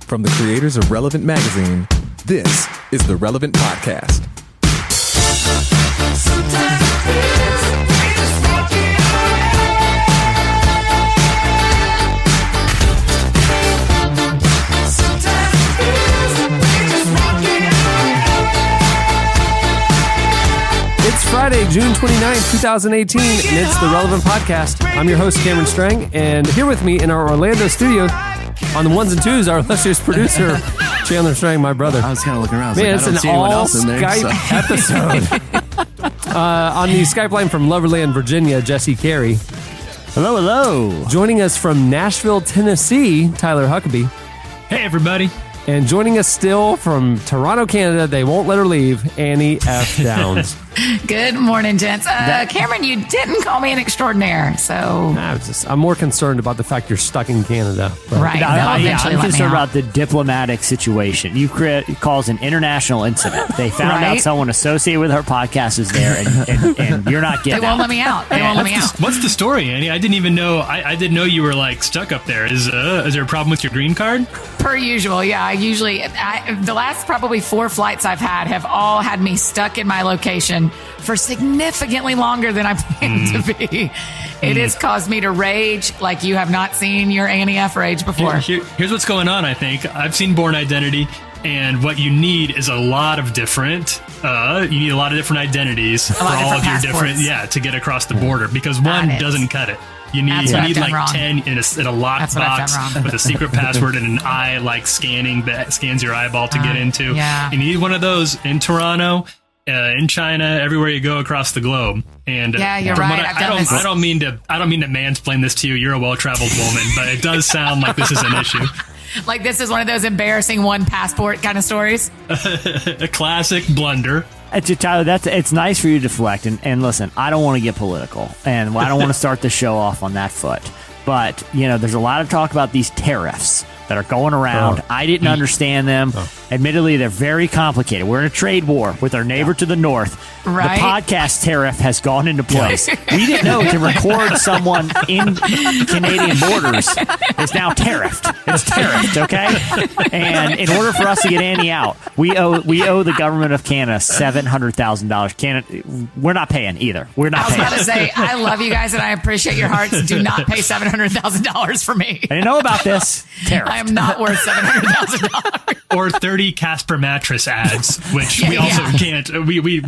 From the creators of Relevant Magazine, this is the Relevant Podcast. It's Friday, June 29th, 2018, and it's the Relevant Podcast. I'm your host, Cameron Strang, and here with me in our Orlando studio on the ones and twos, our illustrious producer, Chandler Strang, my brother. I was kind of looking around. Man, like, it's an all-Skype episode. On the Skype line from Loverland, Virginia, Jesse Carey. Hello, hello. Joining us from Nashville, Tennessee, Tyler Huckabee. Hey, everybody. And joining us still from Toronto, Canada, they won't let her leave, Annie F. Downs. Good morning, gents. Cameron, you didn't call me an extraordinaire, so... I'm more concerned about the fact you're stuck in Canada. But. Right. I'm concerned about the diplomatic situation. You caused an international incident. They found out someone associated with our podcast is there, and you're not getting They won't let me out. What's the story, Annie? I didn't even know. I didn't know you were, like, stuck up there. Is there a problem with your green card? Per usual, yeah. The last probably 4 flights I've had have all had me stuck in my location for significantly longer than I planned to be. It has caused me to rage like you have not seen your Annie F. rage before. Here's what's going on, I think. I've seen Born Identity, and what you need is a lot of different identities for all of your different, to get across the border, because one doesn't cut it. You need like wrong. 10 in a lockbox with a secret password and an eye like scanning that scans your eyeball to get into. Yeah. You need one of those in Toronto, in China, everywhere you go across the globe. And you're right. I don't mean to mansplain this to you. You're a well-traveled woman, but it does sound like this is an issue. Like this is one of those embarrassing one passport kind of stories. A classic blunder. Tyler, it's nice for you to deflect. And listen, I don't want to get political, and I don't want to start the show off on that foot. But, there's a lot of talk about these tariffs that are going around. I didn't understand them. Admittedly, they're very complicated. We're in a trade war with our neighbor to the north. Right. The podcast tariff has gone into place. We didn't know to record someone in Canadian borders is now tariffed. It's tariffed, okay? And in order for us to get Annie out, we owe the government of Canada $700,000. We're not paying either. We're not paying. I was about to say, I love you guys and I appreciate your hearts. Do not pay $700,000 for me. I didn't know about this. Tariff. I am not worth $700,000. Or 30 Casper mattress ads, which we also can't. We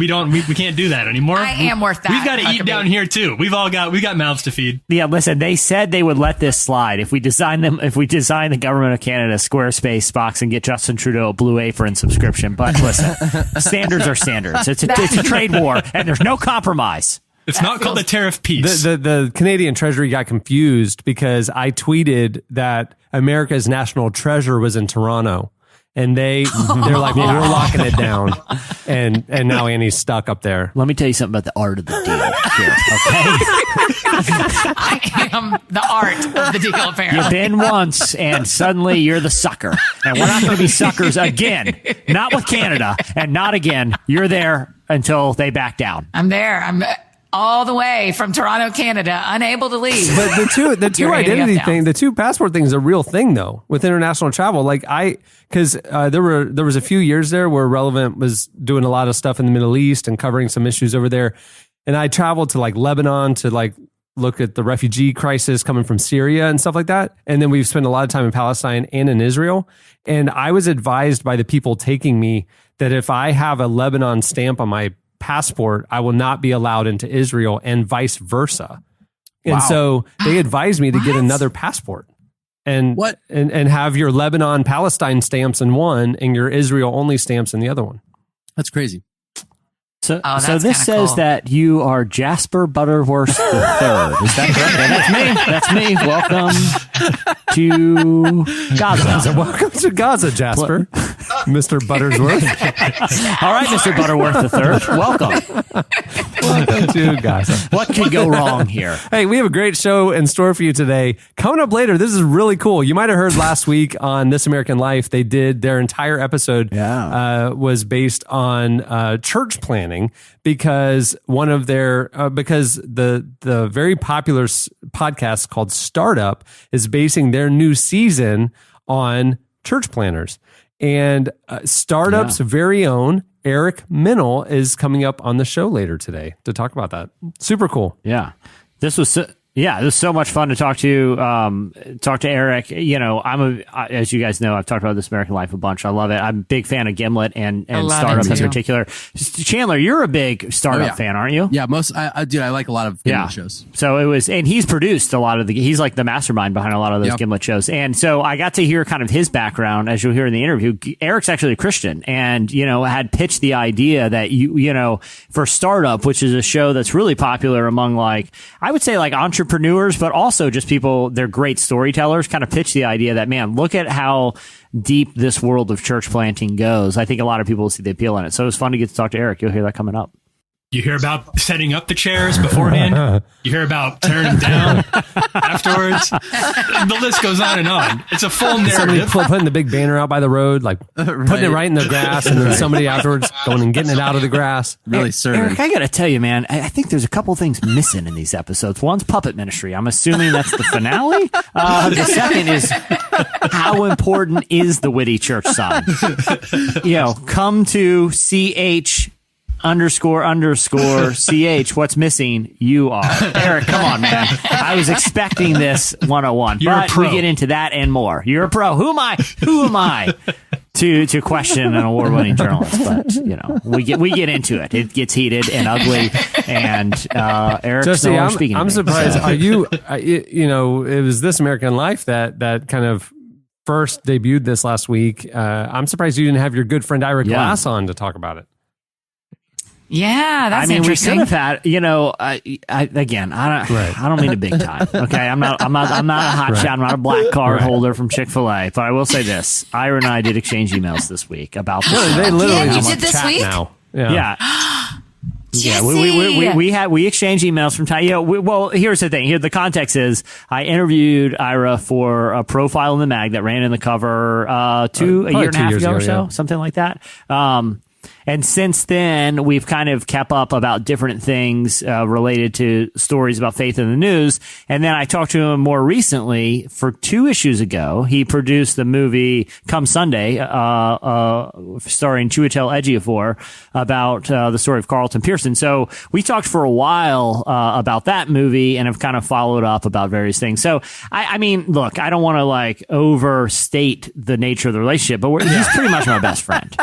can't do that anymore. I am worth that. We've got to eat down here too. We got mouths to feed. Yeah, listen. They said they would let this slide if we design the government of Canada Squarespace box and get Justin Trudeau a Blue Apron subscription. But listen, standards are standards. It's a trade war, and there's no compromise. It's not called the tariff peace. The Canadian Treasury got confused because I tweeted that America's national treasure was in Toronto. And they're like, well, we're locking it down. And now Annie's stuck up there. Let me tell you something about the art of the deal here, okay? I am the art of the deal, apparently. You've been once, and suddenly you're the sucker. And we're not going to be suckers again. Not with Canada, and not again. You're there until they back down. I'm there. I'm all the way from Toronto, Canada, unable to leave. But the two identity thing, the two passport thing is a real thing though with international travel. Like because there was a few years there where Relevant was doing a lot of stuff in the Middle East and covering some issues over there, and I traveled to like Lebanon to like look at the refugee crisis coming from Syria and stuff like that, and then we've spent a lot of time in Palestine and in Israel, and I was advised by the people taking me that if I have a Lebanon stamp on my passport, I will not be allowed into Israel, and vice versa. And so they advised me to get another passport and have your Lebanon Palestine stamps in one and your Israel only stamps in the other one. That's crazy. So this says that you are Jasper Butterworth III. Is that correct? That's me. Welcome to Gaza. Welcome to Gaza, Jasper. Mr. Buttersworth. All right, Mr. Butterworth III. Welcome. Welcome to Gaza. What could go wrong here? Hey, we have a great show in store for you today. Coming up later, this is really cool. You might have heard last week on This American Life, they did their entire episode was based on church planning, because one of their because the very popular podcast called Startup is basing their new season on church planners. And Startup's very own Eric Mennel is coming up on the show later today to talk about that. Super cool. Yeah. This was so much fun to talk to Eric. You know, as you guys know, I've talked about This American Life a bunch. I love it. I'm a big fan of Gimlet and Startup in particular. Chandler, you're a big Startup fan, aren't you? Yeah, I like a lot of Gimlet shows. So and he's produced a lot of he's like the mastermind behind a lot of those Gimlet shows. And so I got to hear kind of his background, as you'll hear in the interview. Eric's actually a Christian and, you know, had pitched the idea that you know, for Startup, which is a show that's really popular among I would say entrepreneurs, but also just people, they're great storytellers, kind of pitch the idea that, man, look at how deep this world of church planting goes. I think a lot of people will see the appeal in it. So it was fun to get to talk to Eric. You'll hear that coming up. You hear about setting up the chairs beforehand. You hear about tearing them down afterwards. The list goes on and on. It's a full narrative. Somebody putting the big banner out by the road, putting it right in the grass, and then somebody afterwards going and getting it out of the grass. Really serving. Eric, I got to tell you, man, I think there's a couple things missing in these episodes. One's puppet ministry. I'm assuming that's the finale. The second is how important is the witty church sign? You know, come to CH __CH. What's missing? You are. Eric, come on, man. I was expecting this 101. You're a pro. We get into that and more. You're a pro. Who am I to question an award-winning journalist? But, you know, we get into it. It gets heated and ugly. And Eric's Jesse, no speaking. I'm surprised. Are you, you know, it was This American Life that kind of first debuted this last week. I'm surprised you didn't have your good friend Ira Glass on to talk about it. Yeah, that's interesting. interesting. We could have had, you know, I don't mean a big time. Okay, I'm not a hot shot. I'm not a black card holder from Chick-fil-A. But I will say this: Ira and I did exchange emails this week about the show. They literally you just did this chat week? now. Yeah. Jesse! We exchange emails from time. Well, here's the thing. Here, the context is I interviewed Ira for a profile in the mag that ran in the cover a year and a half ago or so, something like that. And since then, we've kind of kept up about different things related to stories about faith in the news. And then I talked to him more recently for 2 issues ago. He produced the movie Come Sunday, starring Chiwetel Ejiofor, about the story of Carlton Pearson. So we talked for a while about that movie and have kind of followed up about various things. So, I mean, look, I don't want to overstate the nature of the relationship, but he's pretty much my best friend.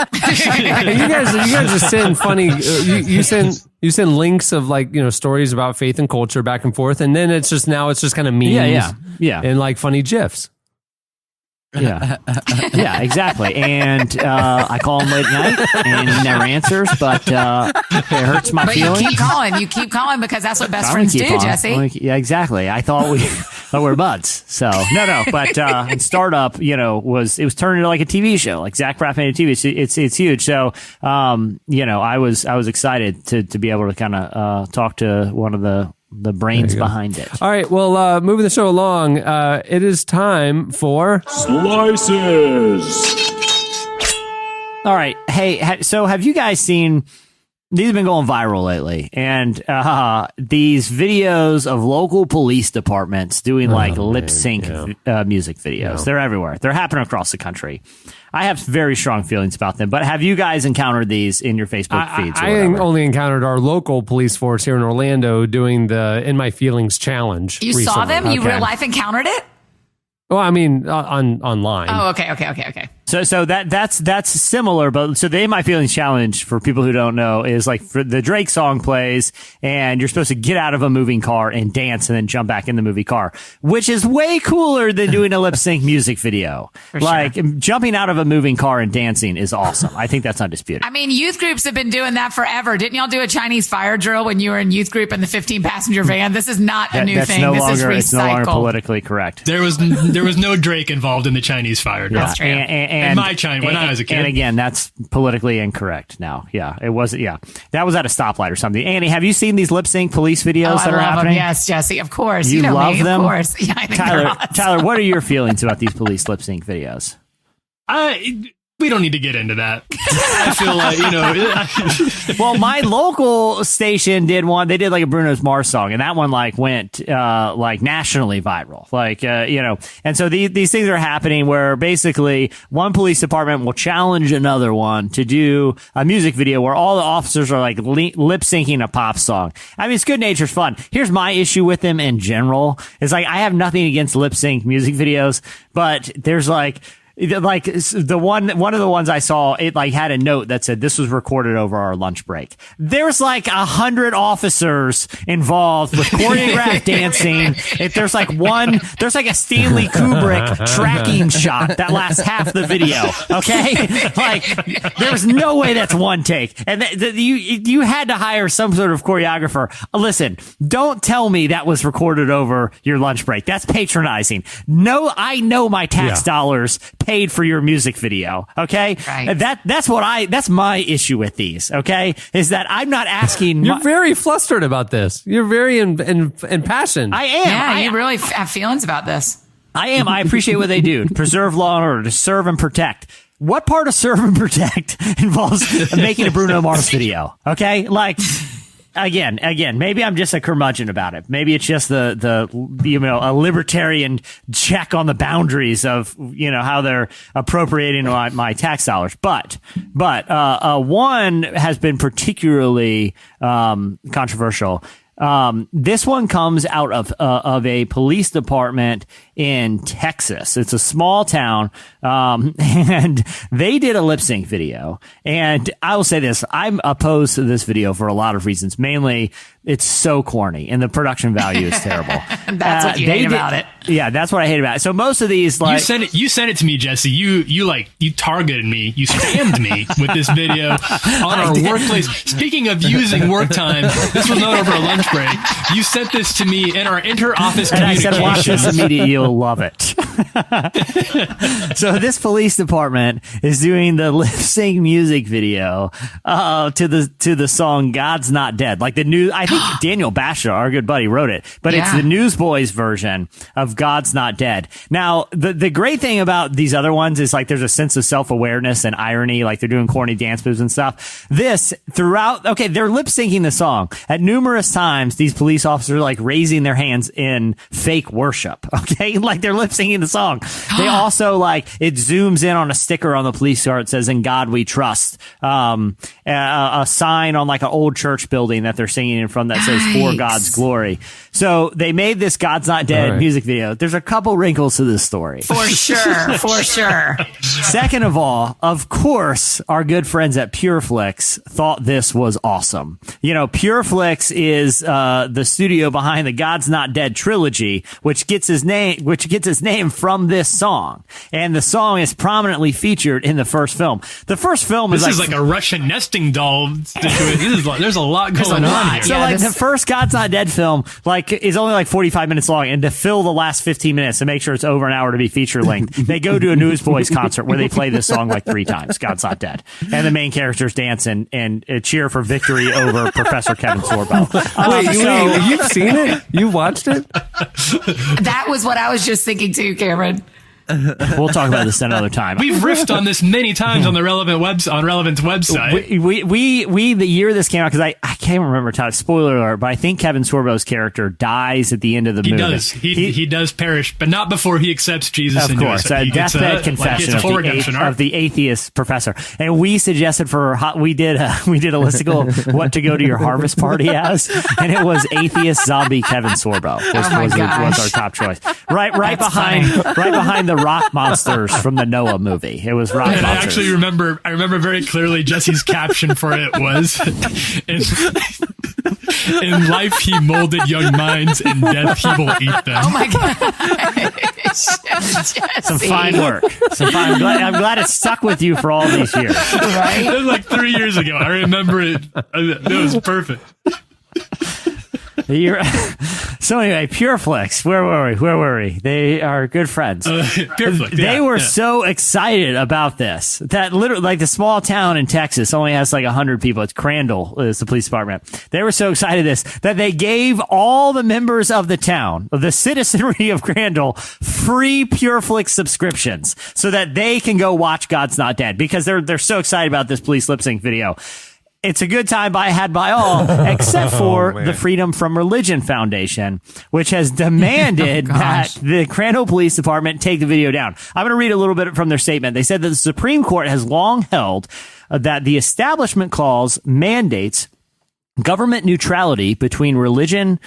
You guys just send funny. You send links of stories about faith and culture back and forth, and then it's just kind of memes, yeah, and funny gifs. Yeah, yeah, exactly. And I call him late at night, and he never answers. But it hurts my feelings. You keep calling because that's what best friends do, Jesse. Yeah, exactly. I thought we're buds. So no. But in Startup, it was turned into like a TV show, like Zach Braff made a TV. It's huge. So I was excited to be able to kind of talk to one of the brains behind it. All right. Well, moving the show along, it is time for Slices. All right. Hey, so have you guys seen? These have been going viral lately, and these videos of local police departments doing lip sync music videos. Yeah. They're everywhere. They're happening across the country. I have very strong feelings about them, but have you guys encountered these in your Facebook feeds? I only encountered our local police force here in Orlando doing the In My Feelings challenge. You recently. Saw them? You real life encountered it? Well, I mean, online. Oh, okay. So that's similar, but so the In My Feelings challenge, for people who don't know, is like for the Drake song plays and you're supposed to get out of a moving car and dance and then jump back in the movie car, which is way cooler than doing a lip sync music video. Jumping out of a moving car and dancing is awesome. I think that's undisputed. I mean, youth groups have been doing that forever. Didn't y'all do a Chinese fire drill when you were in youth group in the 15-passenger van? This is not a new thing. It's no longer politically correct. There was no Drake involved in the Chinese fire drill. That's true. And my China, when I was a kid. And again, that's politically incorrect now. Yeah, it was. Yeah, that was at a stoplight or something. Annie, have you seen these lip sync police videos that are happening? Them. Yes, Jesse, of course. You love me, them? Of course. Yeah, I think Tyler, what are your feelings about these police lip sync videos? We don't need to get into that. I feel like, well, my local station did one. They did like a Bruno Mars song, and that one like went like nationally viral. Like and so these things are happening where basically one police department will challenge another one to do a music video where all the officers are like lip syncing a pop song. I mean, it's good natured fun. Here's my issue with them in general. It's like I have nothing against lip sync music videos, but there's like the one of the ones I saw, it like had a note that said this was recorded over our lunch break. There's like 100 officers involved with choreographed dancing. If there's like a Stanley Kubrick tracking shot that lasts half the video. Okay, like there's no way that's one take, and you had to hire some sort of choreographer. Listen, don't tell me that was recorded over your lunch break. That's patronizing. No, I know my tax dollars paid for your music video. Okay. Right. That's my issue with these. Okay. Is that I'm not asking. You're very flustered about this. You're very impassioned. I am. Yeah, you really have feelings about this. I am. I appreciate what they do. Preserve law and order, to serve and protect. What part of serve and protect involves making a Bruno Mars video? Okay. Like, Again, maybe I'm just a curmudgeon about it. Maybe it's just the a libertarian check on the boundaries of, how they're appropriating my tax dollars. But one has been particularly, controversial. This one comes out of a police department in Texas. It's a small town, and they did a lip sync video. And I will say this, I'm opposed to this video for a lot of reasons. Mainly, it's so corny, and the production value is terrible. That's what you hate about it. Yeah, that's what I hate about it. So most of these, like, you sent it to me, Jesse. You targeted me. You spammed me with this video on our workplace. Speaking of using work time, this was not over a lunch break. You sent this to me in our inter-office and communications. I said, watch this immediately. You'll love it. So this police department is doing the lip sync music video to the song "God's Not Dead." Like the new, I think Daniel Basha, our good buddy, wrote it, but it's the Newsboys version of "God's Not Dead." Now, the great thing about these other ones is like there's a sense of self-awareness and irony, like they're doing corny dance moves and stuff. This throughout, okay, they're lip syncing the song at numerous times. These police officers are like raising their hands in fake worship. Okay, like they're lip syncing the song. They also like it zooms in on a sticker on the police car. It says "In God We Trust." A sign on like an old church building that they're singing in front that says "For God's Glory." So they made this "God's Not Dead" music video. There's a couple wrinkles to this story. For sure. Second of all, of course, our good friends at PureFlix thought this was awesome. PureFlix is the studio behind the "God's Not Dead" trilogy, which gets its name from this song. And the song is prominently featured in the first film. The first film is like a Russian nesting doll situation. There's a lot going on here. So the first "God's Not Dead" film is only like 45 minutes long, and to fill the last 15 minutes to make sure it's over an hour to be feature length, they go to a Newsboys concert where they play this song like 3 times, "God's Not Dead," and the main characters dance and cheer for victory over Professor Kevin Sorbo. Wait, you've seen it? You watched it? That was what I was just thinking too, Cameron. We'll talk about this another time. We've riffed on this many times on the Relevant's website. We the year this came out, because I can't remember time. Spoiler alert, but I think Kevin Sorbo's character dies at the end of the movie. He does perish, but not before he accepts Jesus. Of course, deathbed confession of the atheist professor. And we suggested we did a listicle what to go to your harvest party as, and it was atheist zombie Kevin Sorbo was our top choice. Right behind the rock monsters from the Noah movie. It was rock monsters. I actually remember very clearly Jesse's caption for it was, in life he molded young minds, in death he will eat them. Oh my God. Some fine work. I'm glad it stuck with you for all these years. Right? It was like 3 years ago. I remember it. It was perfect. So anyway, Pureflix. Where were we? They are good friends. Pureflix, they were so excited about this that literally, like, the small town in Texas only has like 100 people. It's Crandall is the police department. They were so excited that they gave all the members of the town, of the citizenry of Crandall, free Pureflix subscriptions so that they can go watch God's Not Dead, because they're so excited about this police lip sync video. It's a good time had by all, except for the Freedom from Religion Foundation, which has demanded that the Crandall Police Department take the video down. I'm going to read a little bit from their statement. They said that the Supreme Court has long held that the Establishment Clause mandates government neutrality between religion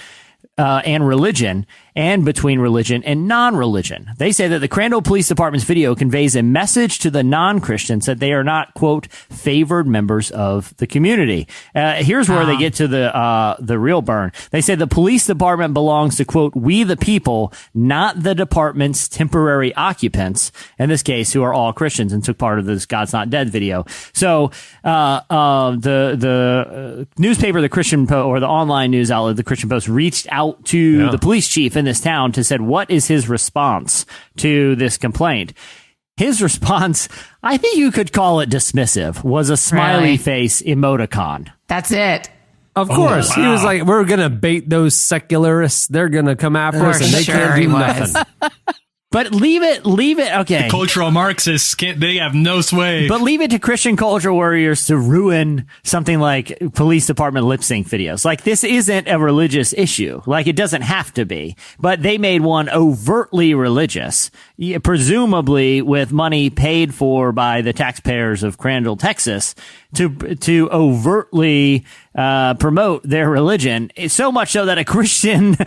and between religion and non-religion. They say that the Crandall Police Department's video conveys a message to the non-Christians that they are not, quote, favored members of the community. Here's where they get to the real burn. They say the police department belongs to, quote, we the people, not the department's temporary occupants, in this case, who are all Christians and took part of this God's Not Dead video. So the newspaper, the Christian Post, or the online news outlet, the Christian Post, reached out to the police chief in this town to said, what is his response to this complaint? His response, I think you could call it dismissive, was a smiley face emoticon. That's it. Of course. He was like, we're going to bait those secularists. They're going to come after us and they can't do nothing. But leave it, okay. The cultural Marxists, they have no sway. But leave it to Christian culture warriors to ruin something like police department lip sync videos. Like, this isn't a religious issue. Like, it doesn't have to be. But they made one overtly religious, presumably with money paid for by the taxpayers of Crandall, Texas, to overtly promote their religion. So much so that a Christian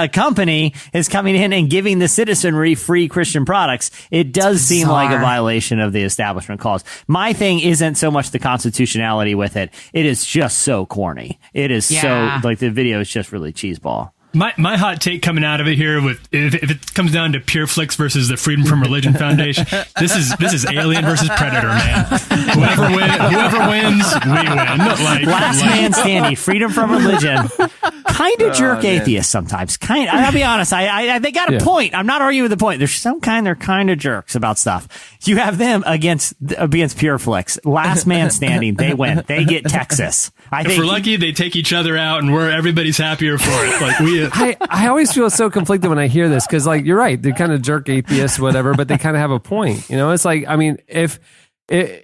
company is coming in and giving the citizenry free Christian products. It does seem like a violation of the Establishment Clause. My thing isn't so much the constitutionality with it. It is just so corny. It is so, like, the video is just really cheeseball. My hot take coming out of it here, with if it comes down to Pureflix versus the Freedom from Religion Foundation, this is Alien versus Predator, man. Whoever wins, we win. Last man standing. Freedom from religion. Kind of jerk atheists sometimes. I'll be honest. They got a point. I'm not arguing with the point. They're kind of jerks about stuff. You have them against Pureflix. Last man standing. They win. They get Texas. If we're lucky, they take each other out, and everybody's happier for it. Like I always feel so conflicted when I hear this, because, like, you're right, they're kind of jerk atheists, whatever, but they kind of have a point. You know, it's like, I mean,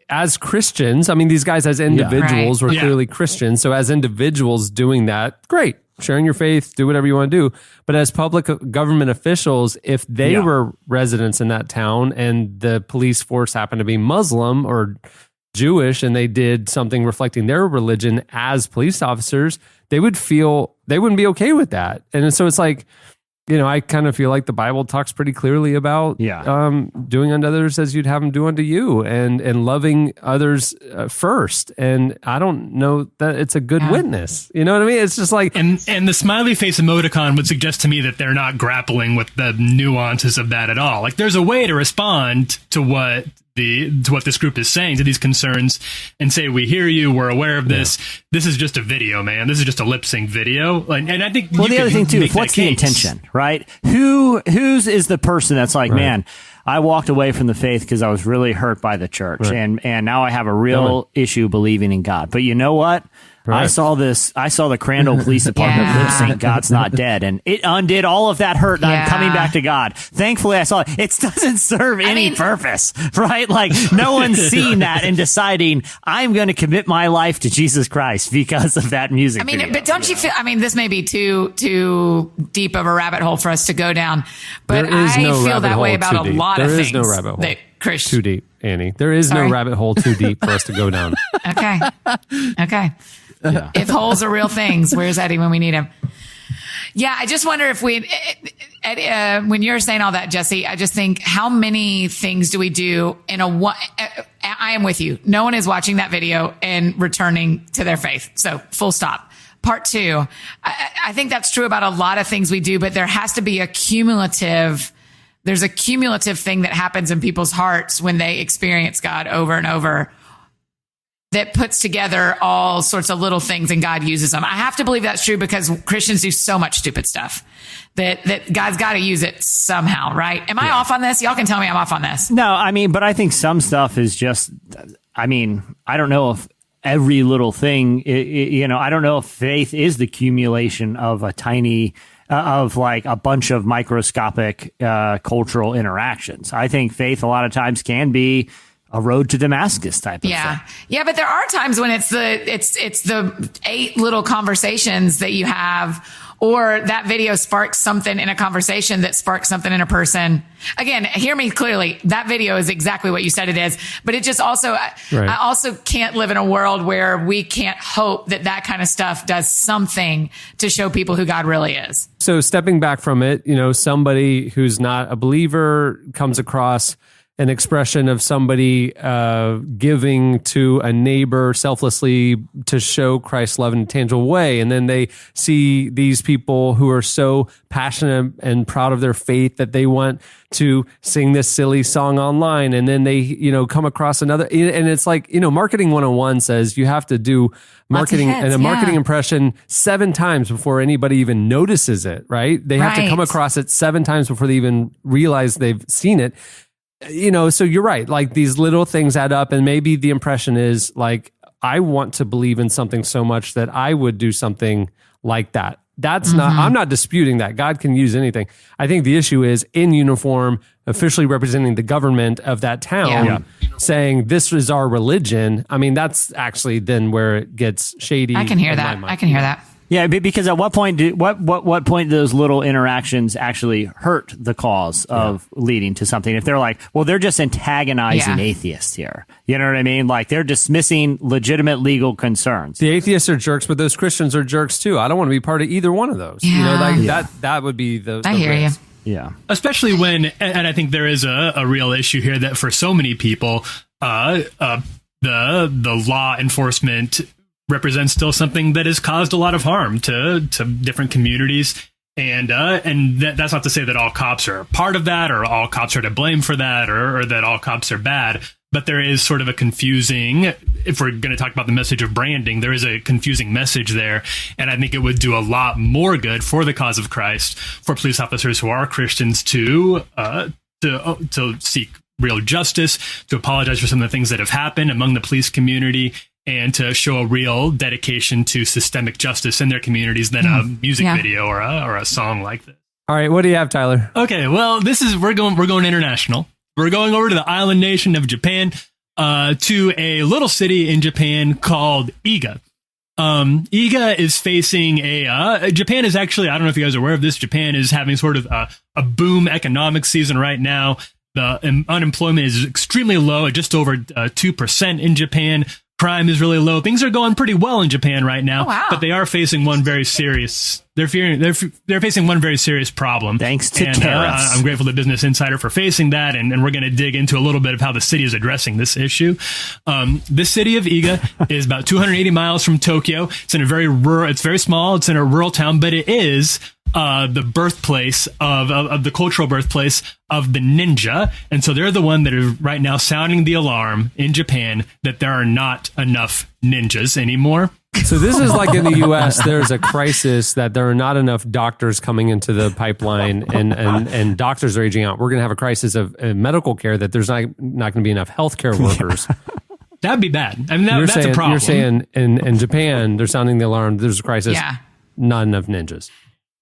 as Christians, I mean, these guys as individuals were clearly Christians, so as individuals doing that, great, sharing your faith, do whatever you want to do. But as public government officials, if they were residents in that town and the police force happened to be Muslim or Jewish and they did something reflecting their religion as police officers, they wouldn't be okay with that. And so it's like, you know, I kind of feel like the Bible talks pretty clearly about doing unto others as you'd have them do unto you, and loving others first. And I don't know that it's a good witness. You know what I mean? It's just like... And the smiley face emoticon would suggest to me that they're not grappling with the nuances of that at all. Like, there's a way to respond to what this group is saying, to these concerns, and say, we hear you, we're aware of this. This is just a video, man. This is just a lip sync video. And I think the other thing too is, what's the intention, right? Whose is the person that's like, man, I walked away from the faith because I was really hurt by the church, and now I have a real issue believing in God. But you know what? I saw the Crandall Police Department lip sync God's Not Dead, and it undid all of that hurt, and I'm coming back to God. Thankfully, I saw it. It doesn't serve any purpose, right? Like, no one's seen that and deciding, I'm going to commit my life to Jesus Christ because of that music video. But don't you feel, this may be too deep of a rabbit hole for us to go down, but I feel that way about a lot of things. There is no rabbit hole Christian. too deep, Annie. There is no rabbit hole too deep for us to go down. Okay. Yeah. If holes are real things, where's Eddie when we need him? Yeah, I just wonder if when you're saying all that, Jesse, I just think, how many things do we do in I am with you. No one is watching that video and returning to their faith. So full stop. Part two, I think that's true about a lot of things we do, but there has to be there's a cumulative thing that happens in people's hearts when they experience God over and over. that puts together all sorts of little things and God uses them. I have to believe that's true because Christians do so much stupid stuff that God's got to use it somehow, right? Am I off on this? Y'all can tell me I'm off on this. No, I mean, but I think some stuff is just, I mean, I don't know if every little thing, I don't know if faith is the accumulation of a tiny, of like a bunch of microscopic cultural interactions. I think faith a lot of times can be a road to Damascus type of thing. Yeah, but there are times when it's the 8 little conversations that you have, or that video sparks something in a conversation that sparks something in a person. Again, hear me clearly. That video is exactly what you said it is, but it just also, I also can't live in a world where we can't hope that kind of stuff does something to show people who God really is. So stepping back from it, somebody who's not a believer comes across an expression of somebody giving to a neighbor selflessly to show Christ's love in a tangible way. And then they see these people who are so passionate and proud of their faith that they want to sing this silly song online. And then they, come across another, and it's like, Marketing 101 says you have to do marketing and a marketing impression 7 times before anybody even notices it, right? They have to come across it 7 times before they even realize they've seen it. So you're right. Like these little things add up, and maybe the impression is like, I want to believe in something so much that I would do something like that. That's not, I'm not disputing that. God can use anything. I think the issue is in uniform, officially representing the government of that town, saying this is our religion. I mean, that's actually then where it gets shady. I can hear that. I can hear that. Yeah, because at what point what point do those little interactions actually hurt the cause of leading to something? If they're like, well, they're just antagonizing atheists here. You know what I mean? Like they're dismissing legitimate legal concerns. The atheists are jerks, but those Christians are jerks too. I don't want to be part of either one of those. That would be the I hear risk. you. Yeah. Especially when, and I think there is a real issue here that for so many people, the law enforcement represents still something that has caused a lot of harm to different communities. And that's not to say that all cops are part of that, or all cops are to blame for that, or that all cops are bad. But there is sort of a confusing, if we're going to talk about the message of branding, there is a confusing message there. And I think it would do a lot more good for the cause of Christ for police officers who are Christians to seek real justice, to apologize for some of the things that have happened among the police community, and to show a real dedication to systemic justice in their communities than a music video or a song like this. All right, what do you have, Tyler? Okay, well, we're going international. We're going over to the island nation of Japan, to a little city in Japan called Iga. Iga is facing Japan is actually, I don't know if you guys are aware of this, Japan is having sort of a boom economic season right now. The unemployment is extremely low at just over 2% in Japan. Crime is really low. Things are going pretty well in Japan right now, but they are facing one very serious. They're facing one very serious problem. Thanks to tariffs. I'm grateful to Business Insider for facing that, and we're going to dig into a little bit of how the city is addressing this issue. This city of Iga is about 280 miles from Tokyo. It's in a very rural. It's very small. It's in a rural town, but it is the birthplace of the cultural birthplace of the ninja. And so they're the one that are right now sounding the alarm in Japan that there are not enough ninjas anymore. So this is like in the U.S., there's a crisis that there are not enough doctors coming into the pipeline, and doctors are aging out. We're going to have a crisis of medical care that there's not going to be enough healthcare workers. That'd be bad. I mean, that's a problem. You're saying in Japan, they're sounding the alarm. There's a crisis. Not enough ninjas.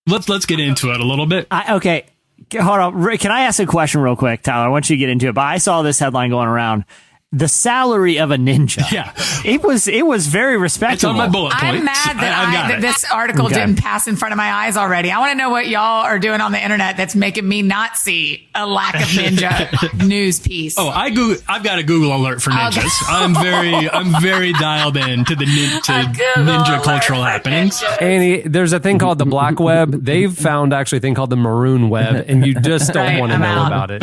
Let's get into it a little bit. Okay, hold on. Can I ask a question real quick, Tyler? I want you to get into it. But I saw this headline going around. The salary of a ninja. Yeah. It was very respectable. It's on my bullet point. I'm mad that this article didn't pass in front of my eyes already. I want to know what y'all are doing on the internet that's making me not see a lack of ninja news piece. Oh, I've got a Google alert for ninjas. Okay. I'm very dialed in to the ninja cultural happenings. Annie, there's a thing called the black web. They've found actually a thing called the maroon web, and you just don't want to know about it.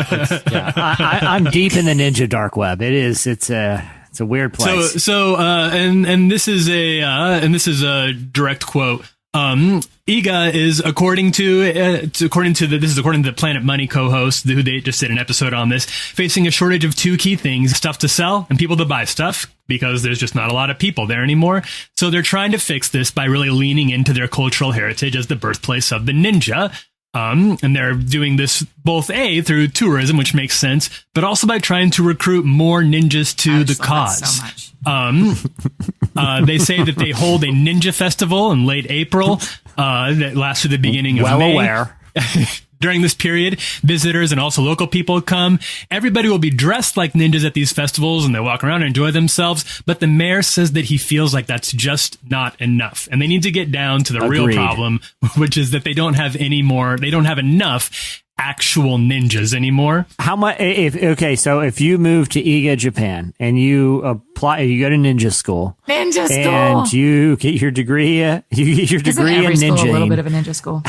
I'm deep in the ninja dark web. It is. It's a weird place. And this is a direct quote. Iga is according to the Planet Money co-host who they just did an episode on this, facing a shortage of two key things: stuff to sell and people to buy stuff, because there's just not a lot of people there anymore. So they're trying to fix this by really leaning into their cultural heritage as the birthplace of the ninja. And they're doing this both through tourism, which makes sense, but also by trying to recruit more ninjas to the cause. So much. They say that they hold a ninja festival in late April that lasts to the beginning of May. Aware. During this period, visitors and also local people come. Everybody will be dressed like ninjas at these festivals, and they walk around and enjoy themselves. But the mayor says that he feels like that's just not enough, and they need to get down to the real problem, which is that they don't have enough actual ninjas anymore. How much? So if you move to Iga, Japan, and you apply, you go to ninja school, and you get your degree. You get your degree in ninja. A little bit of a ninja school.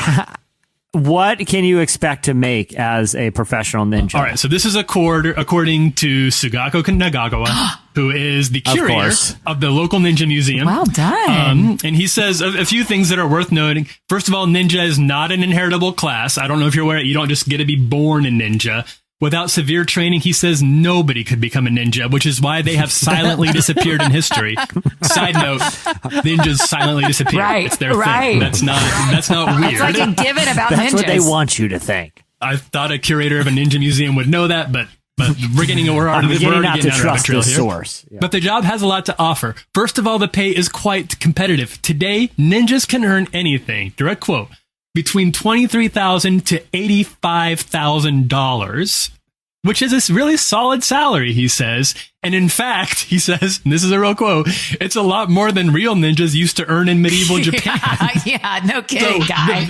What can you expect to make as a professional ninja? All right, so this is according to Sugako Nagagawa, who is the curator of the local ninja museum. Well done. And he says a few things that are worth noting. First of all, ninja is not an inheritable class. I don't know if you're aware, you don't just get to be born a ninja. Without severe training, he says nobody could become a ninja, which is why they have silently disappeared in history. Side note, ninjas silently disappear. Right, it's their thing. That's not weird. It's like a given about That's ninjas. what they want you to think. I thought a curator of a ninja museum would know that, but we're already getting out of the trail here. Source. Yeah. But the job has a lot to offer. First of all, the pay is quite competitive. Today, ninjas can earn anything. Direct quote. Between $23,000 to $85,000, which is a really solid salary, he says. And in fact, he says, and this is a real quote, it's a lot more than real ninjas used to earn in medieval Japan. Yeah, no kidding, guy.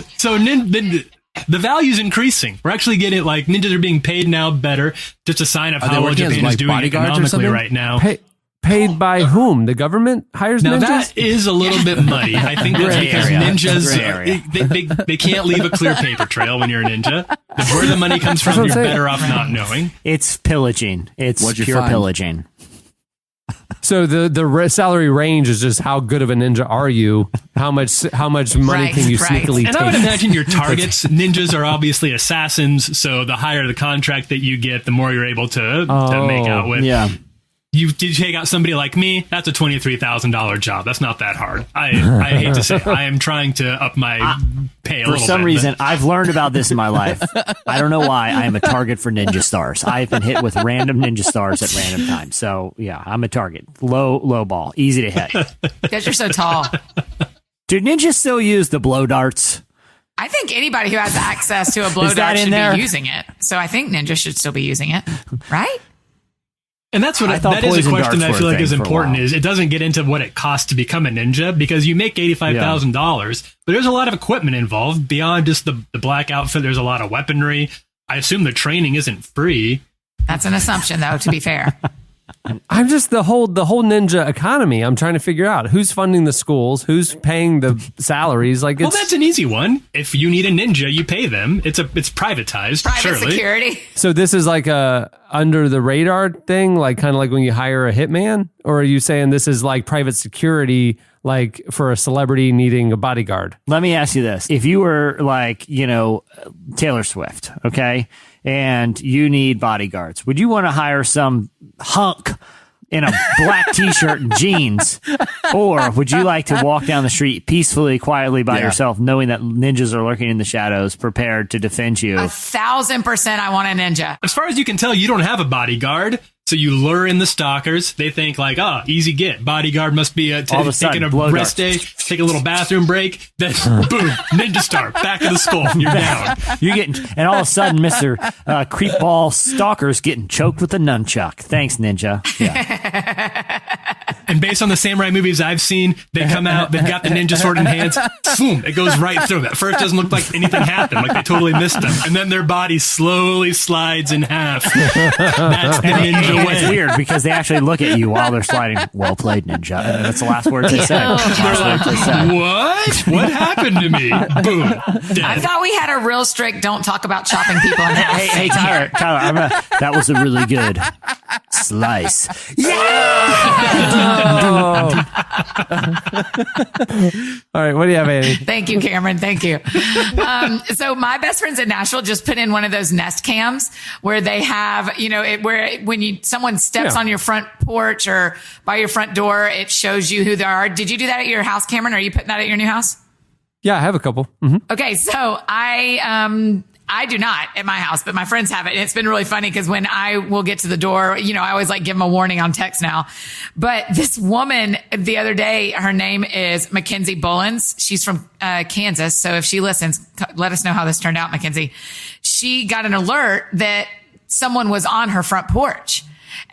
The value's increasing. We're actually getting, like, ninjas are being paid now better, just a sign of how well Japan is doing economically right now. Paid by whom? The government hires now, ninjas? Now, that is a little bit muddy. I think that's because ninjas, they can't leave a clear paper trail when you're a ninja. Where the money comes from, you're better off not knowing. It's pillaging. It's pure pillaging. So the salary range is just how good of a ninja are you? How much money can you sneakily take? And I would imagine your targets, ninjas are obviously assassins, so the higher the contract that you get, the more you're able to make out with. Yeah. You take out somebody like me, that's a $23,000 job. That's not that hard. I hate to say it. I am trying to up my pay a little bit. For some reason, I've learned about this in my life. I don't know why. I am a target for ninja stars. I've been hit with random ninja stars at random times. So, yeah, I'm a target. Low ball. Easy to hit. Because you're so tall. Do ninjas still use the blow darts? I think anybody who has access to a blow dart should be using it. So I think ninjas should still be using it. Right? And that's what that is a question that I feel like is important. Is it doesn't get into what it costs to become a ninja, because you make $85,000, but there's a lot of equipment involved beyond just the black outfit. There's a lot of weaponry. I assume the training isn't free. That's an assumption, though, to be fair. I'm just the whole ninja economy. I'm trying to figure out who's funding the schools, who's paying the salaries. Well, that's an easy one. If you need a ninja, you pay them. It's privatized. Private security. So this is like a under the radar thing, like kind of like when you hire a hitman, or are you saying this is like private security, like for a celebrity needing a bodyguard? Let me ask you this: if you were like Taylor Swift, okay, and you need bodyguards, would you want to hire some hunk in a black t-shirt and jeans, or would you like to walk down the street peacefully, quietly by yourself, knowing that ninjas are lurking in the shadows, prepared to defend you? 1,000% I want a ninja. As far as you can tell, you don't have a bodyguard. So you lure in the stalkers. They think like, easy get. Bodyguard must be taking a rest day, take a little bathroom break. Then boom, ninja star, back of the skull. You're down. And all of a sudden, Mr. Creepball Stalker's getting choked with a nunchuck. Thanks, ninja. Yeah. And based on the samurai movies I've seen, they come out, they've got the ninja sword in hands, boom, it goes right through. At first, it doesn't look like anything happened, like they totally missed them. And then their body slowly slides in half. That's the ninja way. It's weird because they actually look at you while they're sliding. Well played, ninja. And that's the last words they said. What happened to me? Boom. Dead. I thought we had a real strict don't talk about chopping people in half. Hey, Tyler, that was a really good. Slice. All right, what do you have, Annie? Thank you, Cameron. Thank you. So my best friends in Nashville just put in one of those Nest cams where they have, where when someone steps on your front porch or by your front door, it shows you who they are. Did you do that at your house, Cameron? Are you putting that at your new house? Yeah, I have a couple. Mm-hmm. Okay, so I do not at my house, but my friends have it. And it's been really funny because when I will get to the door, I always give them a warning on text now. But this woman the other day, her name is Mackenzie Bullens. She's from Kansas. So if she listens, let us know how this turned out, Mackenzie. She got an alert that someone was on her front porch.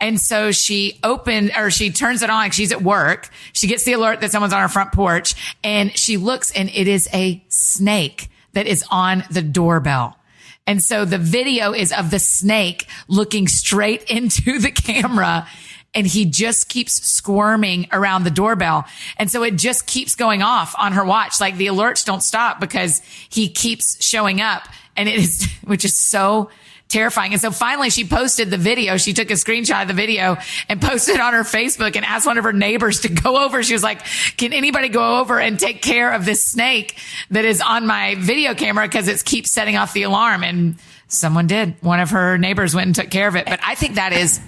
And so she turns it on. She's at work. She gets the alert that someone's on her front porch and she looks and it is a snake that is on the doorbell. And so the video is of the snake looking straight into the camera and he just keeps squirming around the doorbell. And so it just keeps going off on her watch. Like the alerts don't stop because he keeps showing up and which is so terrifying. And so finally she posted the video. She took a screenshot of the video and posted it on her Facebook and asked one of her neighbors to go over. She was like, can anybody go over and take care of this snake that is on my video camera? Cause it keeps setting off the alarm. And someone did. One of her neighbors went and took care of it. But I think that is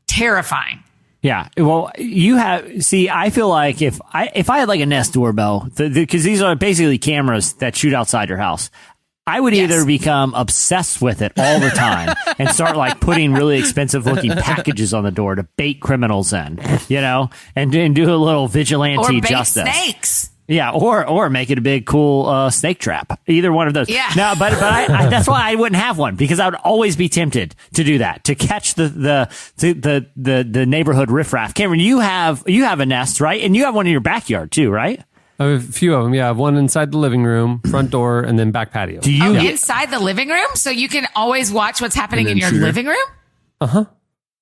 terrifying. Yeah. Well, I feel like if I had like a Nest doorbell, cause these are basically cameras that shoot outside your house. I would either become obsessed with it all the time and start putting really expensive looking packages on the door to bait criminals in, and do a little vigilante or bait justice. Snakes. Yeah, or make it a big cool snake trap. Either one of those. Yeah. No, but I that's why I wouldn't have one because I would always be tempted to do that, to catch the neighborhood riffraff. Cameron, you have a Nest, right? And you have one in your backyard too, right? I have a few of them. Yeah, I have one inside the living room, front door, and then back patio. Do you inside the living room? So you can always watch what's happening in your living room? Uh-huh.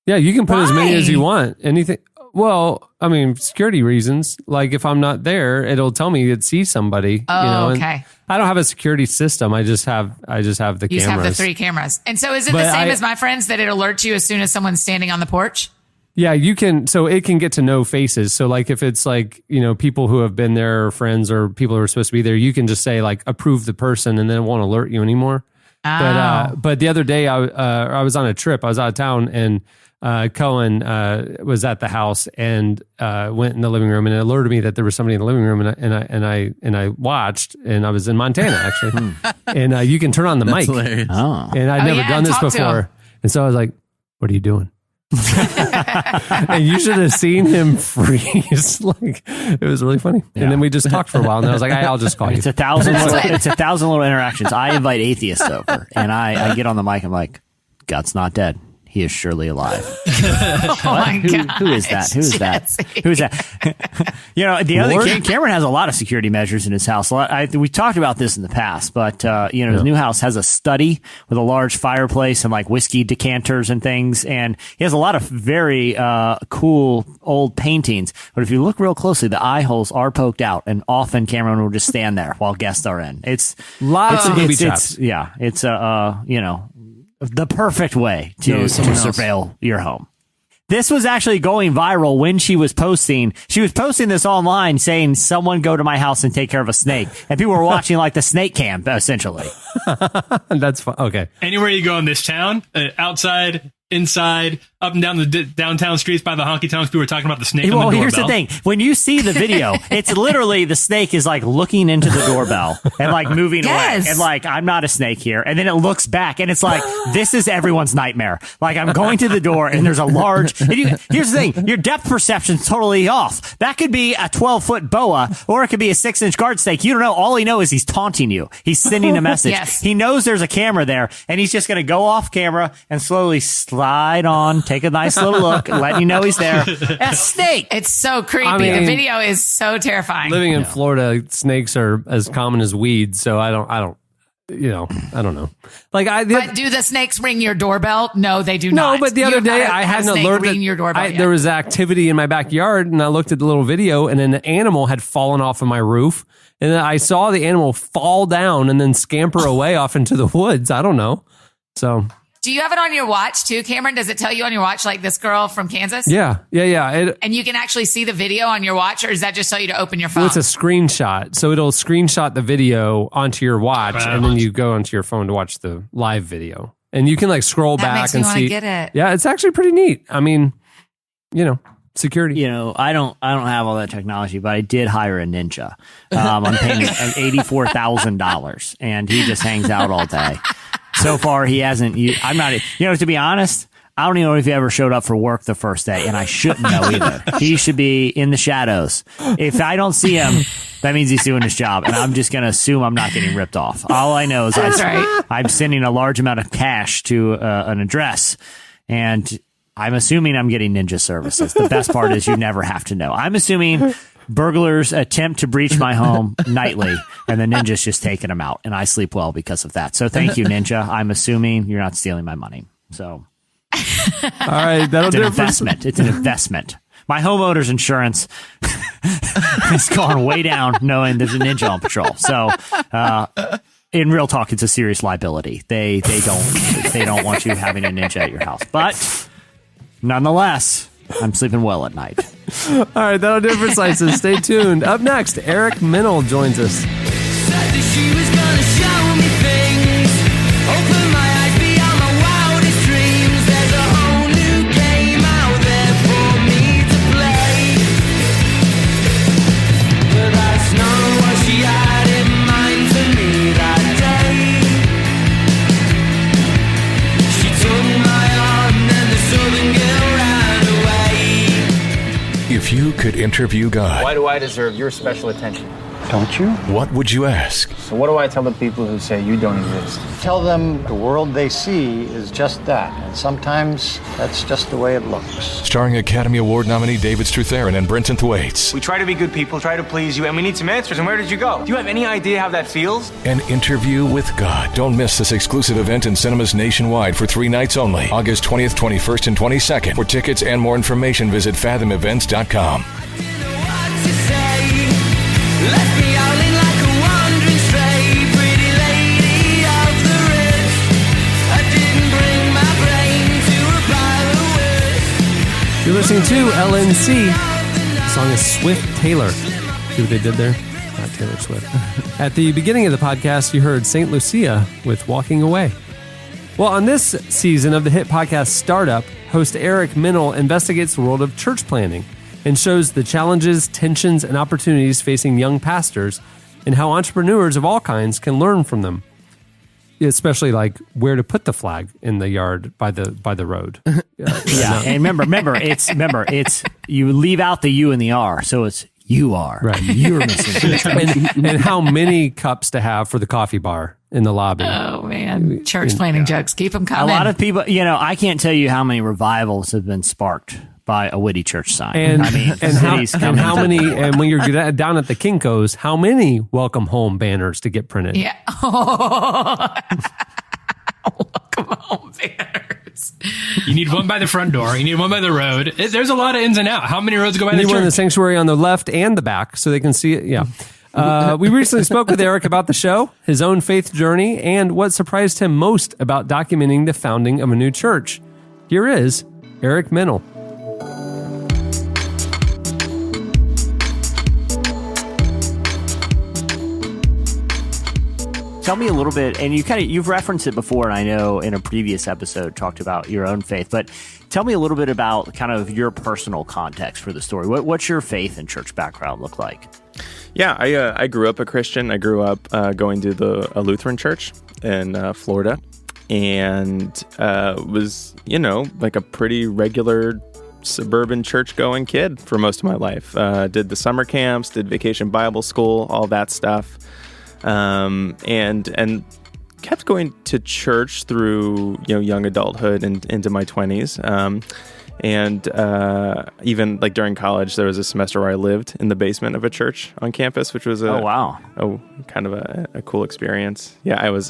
Yeah, you can put as many as you want. Anything. Well, I mean, security reasons. Like if I'm not there, it'll tell me it sees somebody. Oh, okay. I don't have a security system. I just have the cameras. You have the 3 cameras. And so is it the same as my friends that it alerts you as soon as someone's standing on the porch? Yeah, you can. So it can get to know faces. So if it's people who have been there or friends or people who are supposed to be there, you can just say approve the person and then it won't alert you anymore. Oh. But the other day I was on a trip. I was out of town and Cohen was at the house and went in the living room and it alerted me that there was somebody in the living room and I watched and I was in Montana actually. And you can turn on the mic. Hilarious. Oh. And I'd never done this before. And so I was like, what are you doing? And you should have seen him freeze. It was really funny. Yeah. And then we just talked for a while and I was like, I'll just call you. It's 1,000 little interactions. I invite atheists over and I get on the mic. I'm like, God's not dead. He is surely alive. Oh my God. Who is that? Who is that? Who is that? Cameron has a lot of security measures in his house. We talked about this in the past, but, his new house has a study with a large fireplace and whiskey decanters and things. And he has a lot of very, cool old paintings. But if you look real closely, the eye holes are poked out and often Cameron will just stand there while guests are in. It's the perfect way to surveil your home. This was actually going viral when she was posting this online saying, someone go to my house and take care of a snake. And people were watching the snake cam, essentially. That's fun. Okay. Anywhere you go in this town, outside, inside, up and down the downtown streets by the honky tonks, people were talking about the snake on the doorbell. Well, here's the thing. When you see the video, it's literally the snake is looking into the doorbell and moving away. And I'm not a snake here. And then it looks back and it's this is everyone's nightmare. I'm going to the door and there's a large, here's the thing. Your depth perception's totally off. That could be a 12-foot boa or it could be a 6-inch guard snake. You don't know. All he knows is he's taunting you. He's sending a message. Yes. He knows there's a camera there and he's just going to go off camera and slowly slide on, take a nice little look, letting you know he's there. A snake. It's so creepy. The video is so terrifying. Living in Florida, snakes are as common as weeds, so I don't know. But do the snakes ring your doorbell? No, they do not. No, but the other day I had an alert ring your doorbell. There was activity in my backyard, and I looked at the little video, and an animal had fallen off of my roof, and then I saw the animal fall down and then scamper away off into the woods. I don't know. So Do you have it on your watch too, Cameron? Does it tell you on your watch, like this girl from Kansas? Yeah. And you can actually see the video on your watch, or does that just tell you to open your phone? Well, it's a screenshot. So it'll screenshot the video onto your watch, and then you go onto your phone to watch the live video. And you can like scroll back and see. Get it. Yeah, it's actually pretty neat. I mean, security. I don't have all that technology, but I did hire a ninja. I'm paying $84,000, and he just hangs out all day. So far, he hasn't. I'm not. To be honest, I don't even know if he ever showed up for work the first day, and I shouldn't know either. He should be in the shadows. If I don't see him, that means he's doing his job, and I'm just going to assume I'm not getting ripped off. All I know is I'm sending a large amount of cash to an address, and I'm assuming I'm getting ninja services. The best part is you never have to know. I'm assuming burglars attempt to breach my home nightly, and the ninja's just taking them out, and I sleep well because of that. So thank you, ninja. I'm assuming you're not stealing my money. So, all right, that'll do it. It's an investment. My homeowner's insurance has gone way down, knowing there's a ninja on patrol. So, in real talk, it's a serious liability. They don't want you having a ninja at your house, but nonetheless, I'm sleeping well at night. All right, that'll do it for Slices. Stay tuned. Up next, Eric Mennel joins us. Said that she was gonna show me things, open my eyes beyond my wildest dreams. There's a whole new game out there for me to play, but that's not what she had in mind for me that day. She took my arm and the southern girl ran away. If you could interview God, why do I deserve your special attention? Don't you? what would you ask? So what do I tell the people who say you don't exist? Tell them the world they see is just that, and sometimes that's just the way it looks. Starring Academy Award nominee David Strathairn and Brenton Thwaites. We try to be good people, try to please you, and we need some answers. And where did you go? Do you have any idea how that feels? An interview with God. Don't miss this exclusive event in cinemas nationwide for 3 nights only. August 20th, 21st, and 22nd. For tickets and more information, visit fathomevents.com. Left me howling like a wandering stray, pretty lady of the rich. I didn't bring my brain to a pile of words. You're listening to LNC. The song is Swift Taylor. See what they did there? Not Taylor Swift. At the beginning of the podcast, you heard St. Lucia with Walking Away. Well, on this season of the hit podcast Startup, host Eric Mennel investigates the world of church planning and shows the challenges, tensions, and opportunities facing young pastors and how entrepreneurs of all kinds can learn from them. Especially like where to put the flag in the yard by the road. Yeah, and remember, it's you leave out the U and the R, so it's you are. Right. You're missing. and how many cups to have for the coffee bar in the lobby. Oh, man. Church planning jokes. Keep them coming. A lot of people, I can't tell you how many revivals have been sparked by a witty church sign. And how many, to and when you're down at the Kinko's, how many welcome home banners to get printed? Yeah. Welcome home banners. You need one by the front door. You need one by the road. There's a lot of ins and outs. How many roads go by You the need church? one in the sanctuary on the left and the back so they can see it. Yeah. We recently spoke with Eric about the show, his own faith journey, and what surprised him most about documenting the founding of a new church. Here is Eric Mennel. Tell me a little bit, and you've referenced it before, and I know in a previous episode talked about your own faith, but tell me a little bit about kind of your personal context for the story. What's your faith and church background look like? Yeah, I grew up a Christian. I grew up going to a Lutheran church in Florida, and was, like a pretty regular suburban church-going kid for most of my life. Did the summer camps, did vacation Bible school, all that stuff. And kept going to church through, young adulthood and into my 20s. And even like during college, there was a semester where I lived in the basement of a church on campus, which was kind of a cool experience. Yeah, I was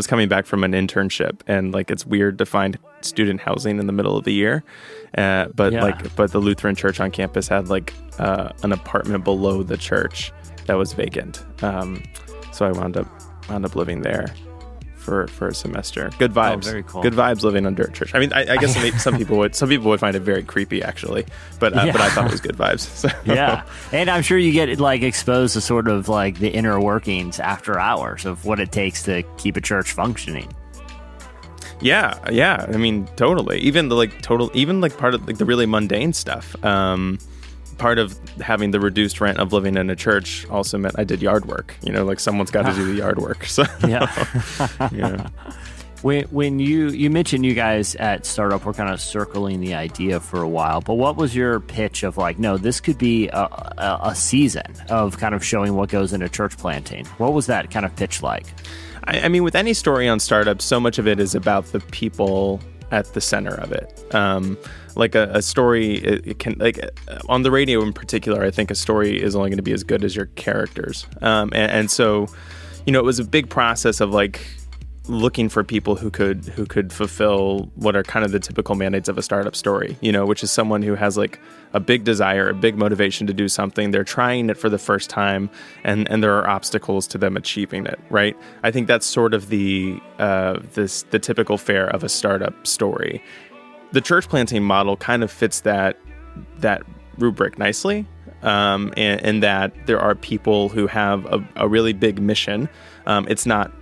coming back from an internship, and like it's weird to find student housing in the middle of the year. But the Lutheran church on campus had like an apartment below the church that was vacant. So I wound up living there for a semester. Good vibes. Oh, very cool. Good vibes living under a church. I mean, I guess some people would find it very creepy, actually, but I thought it was good vibes. So. Yeah, and I'm sure you get like exposed to sort of like the inner workings after hours of what it takes to keep a church functioning. Yeah. I mean, totally. Even part of like the really mundane stuff. Part of having the reduced rent of living in a church also meant I did yard work. Like someone's got to do the yard work. So yeah. When you mentioned you guys at Startup were kind of circling the idea for a while, but what was your pitch of like, no, this could be a season of kind of showing what goes into church planting? What was that kind of pitch like? I mean, with any story on Startup, so much of it is about the people at the center of it. Like a story, it can, like on the radio in particular, I think a story is only going to be as good as your characters. And so, it was a big process of like looking for people who could fulfill what are kind of the typical mandates of a startup story, which is someone who has like a big desire, a big motivation to do something. They're trying it for the first time, and there are obstacles to them achieving it, right? I think that's sort of the typical fare of a startup story. The church planting model kind of fits that rubric nicely, and that there are people who have a really big mission. It's not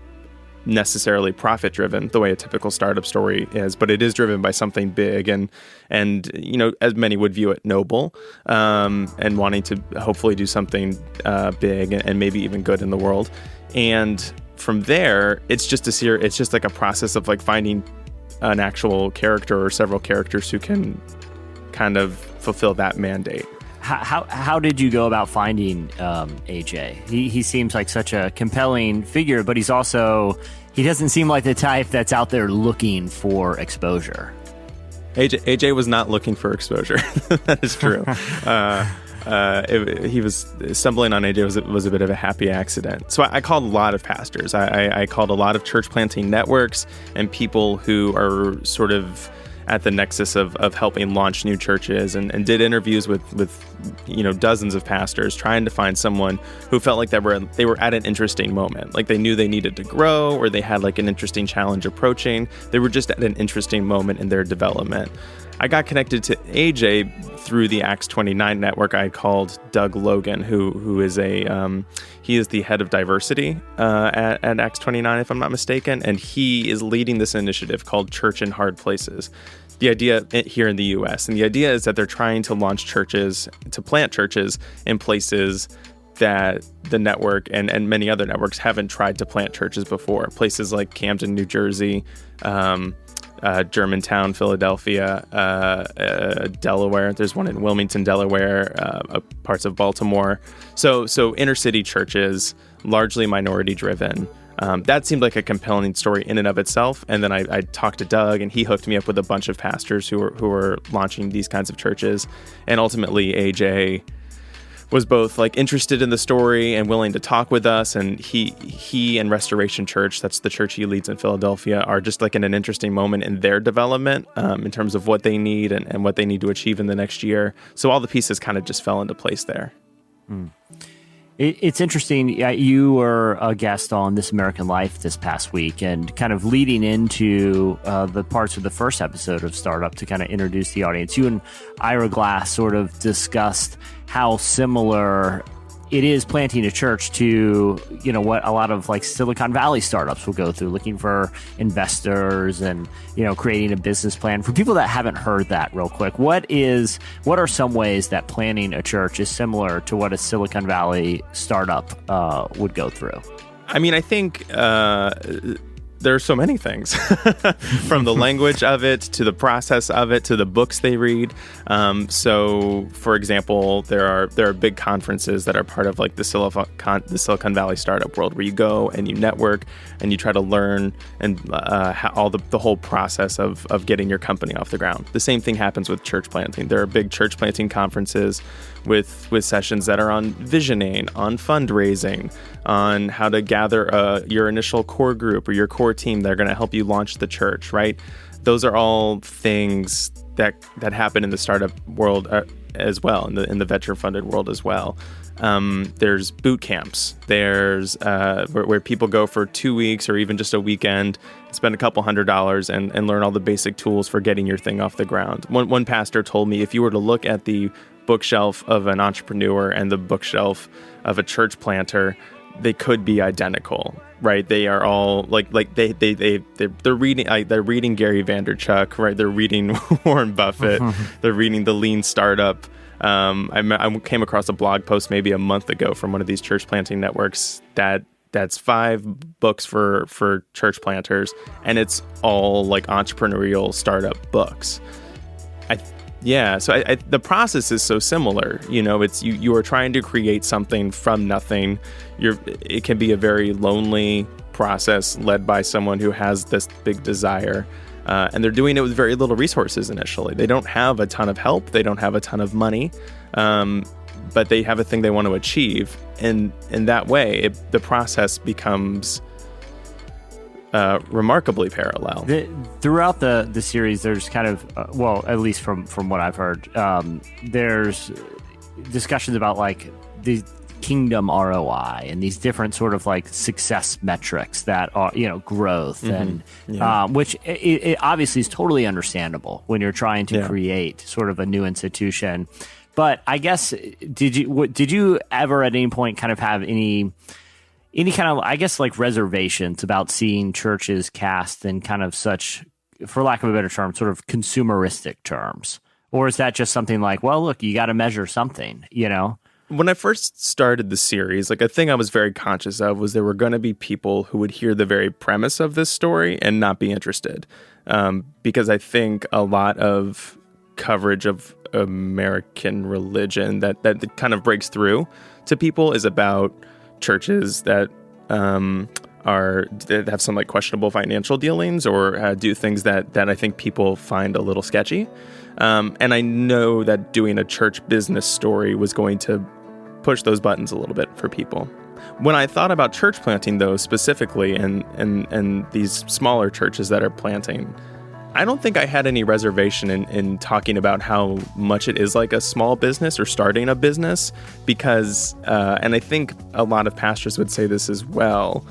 necessarily profit driven the way a typical startup story is, but it is driven by something big and as many would view it, noble, and wanting to hopefully do something big and maybe even good in the world. And from there, it's just like a process of like finding an actual character or several characters who can kind of fulfill that mandate. How did you go about finding AJ? He seems like such a compelling figure, but he doesn't seem like the type that's out there looking for exposure. AJ was not looking for exposure. That is true. He was stumbling on AJ was a bit of a happy accident. So I called a lot of pastors. I called a lot of church planting networks and people who are sort of at the nexus of helping launch new churches, and did interviews with dozens of pastors, trying to find someone who felt like they were at an interesting moment, like they knew they needed to grow, or they had like an interesting challenge approaching. They were just at an interesting moment in their development. I got connected to AJ through the Acts 29 network. I called Doug Logan, who is he is the head of diversity at Acts 29, if I'm not mistaken, and he is leading this initiative called Church in Hard Places. The idea here in the U.S. and the idea is that they're trying to launch churches, to plant churches in places that the network and many other networks haven't tried to plant churches before. Places like Camden, New Jersey, Germantown, Philadelphia, Delaware. There's one in Wilmington, Delaware, parts of Baltimore. So inner city churches, largely minority driven. That seemed like a compelling story in and of itself. And then I talked to Doug, and he hooked me up with a bunch of pastors who were launching these kinds of churches. And ultimately, AJ was both like interested in the story and willing to talk with us. And he and Restoration Church, that's the church he leads in Philadelphia, are just like in an interesting moment in their development in terms of what they need and what they need to achieve in the next year. So all the pieces kind of just fell into place there. It's interesting. You were a guest on This American Life this past week, and kind of leading into the parts of the first episode of Startup to kind of introduce the audience. You and Ira Glass sort of discussed how similar it is planting a church to, what a lot of like Silicon Valley startups will go through, looking for investors and, creating a business plan. For people that haven't heard that, real quick, what are some ways that planning a church is similar to what a Silicon Valley startup would go through? I mean, I think there are so many things, from the language of it to the process of it to the books they read. So, for example, there are big conferences that are part of like the Silicon Valley startup world, where you go and you network and you try to learn and all the whole process of getting your company off the ground. The same thing happens with church planting. There are big church planting conferences with sessions that are on visioning, on fundraising, on how to gather your initial core group or your core team that are going to help you launch the church, right? Those are all things that happen in the startup world, as well in the venture funded world as well. There's boot camps. There's where people go for 2 weeks or even just a weekend, spend a couple $100 and learn all the basic tools for getting your thing off the ground. One pastor told me, if you were to look at the bookshelf of an entrepreneur and the bookshelf of a church planter, they could be identical, right? They are all they're reading Gary Vaynerchuk, right? They're reading Warren Buffett. They're reading The Lean Startup. I came across a blog post maybe a month ago from one of these church planting networks that's 5 books for church planters, and it's all like entrepreneurial startup books. So the process is so similar. It's you are trying to create something from nothing. It can be a very lonely process led by someone who has this big desire. And they're doing it with very little resources initially. They don't have a ton of help. They don't have a ton of money, but they have a thing they want to achieve. And in that way, the process becomes remarkably parallel. Throughout the series, there's kind of, at least from what I've heard, there's discussions about like the kingdom ROI and these different sort of like success metrics that are, growth and which it obviously is totally understandable when you're trying to create sort of a new institution. But I guess did you ever at any point kind of have any kind of, I guess, like reservations about seeing churches cast in kind of such, for lack of a better term, sort of consumeristic terms? Or is that just something like, well, look, you got to measure something, When I first started the series, like a thing I was very conscious of was there were going to be people who would hear the very premise of this story and not be interested. Because I think a lot of coverage of American religion that kind of breaks through to people is about churches that that have some like questionable financial dealings or do things that I think people find a little sketchy. And I know that doing a church business story was going to push those buttons a little bit for people. When I thought about church planting, though, specifically, and these smaller churches that are planting, I don't think I had any reservation in talking about how much it is like a small business or starting a business because, and I think a lot of pastors would say this as well,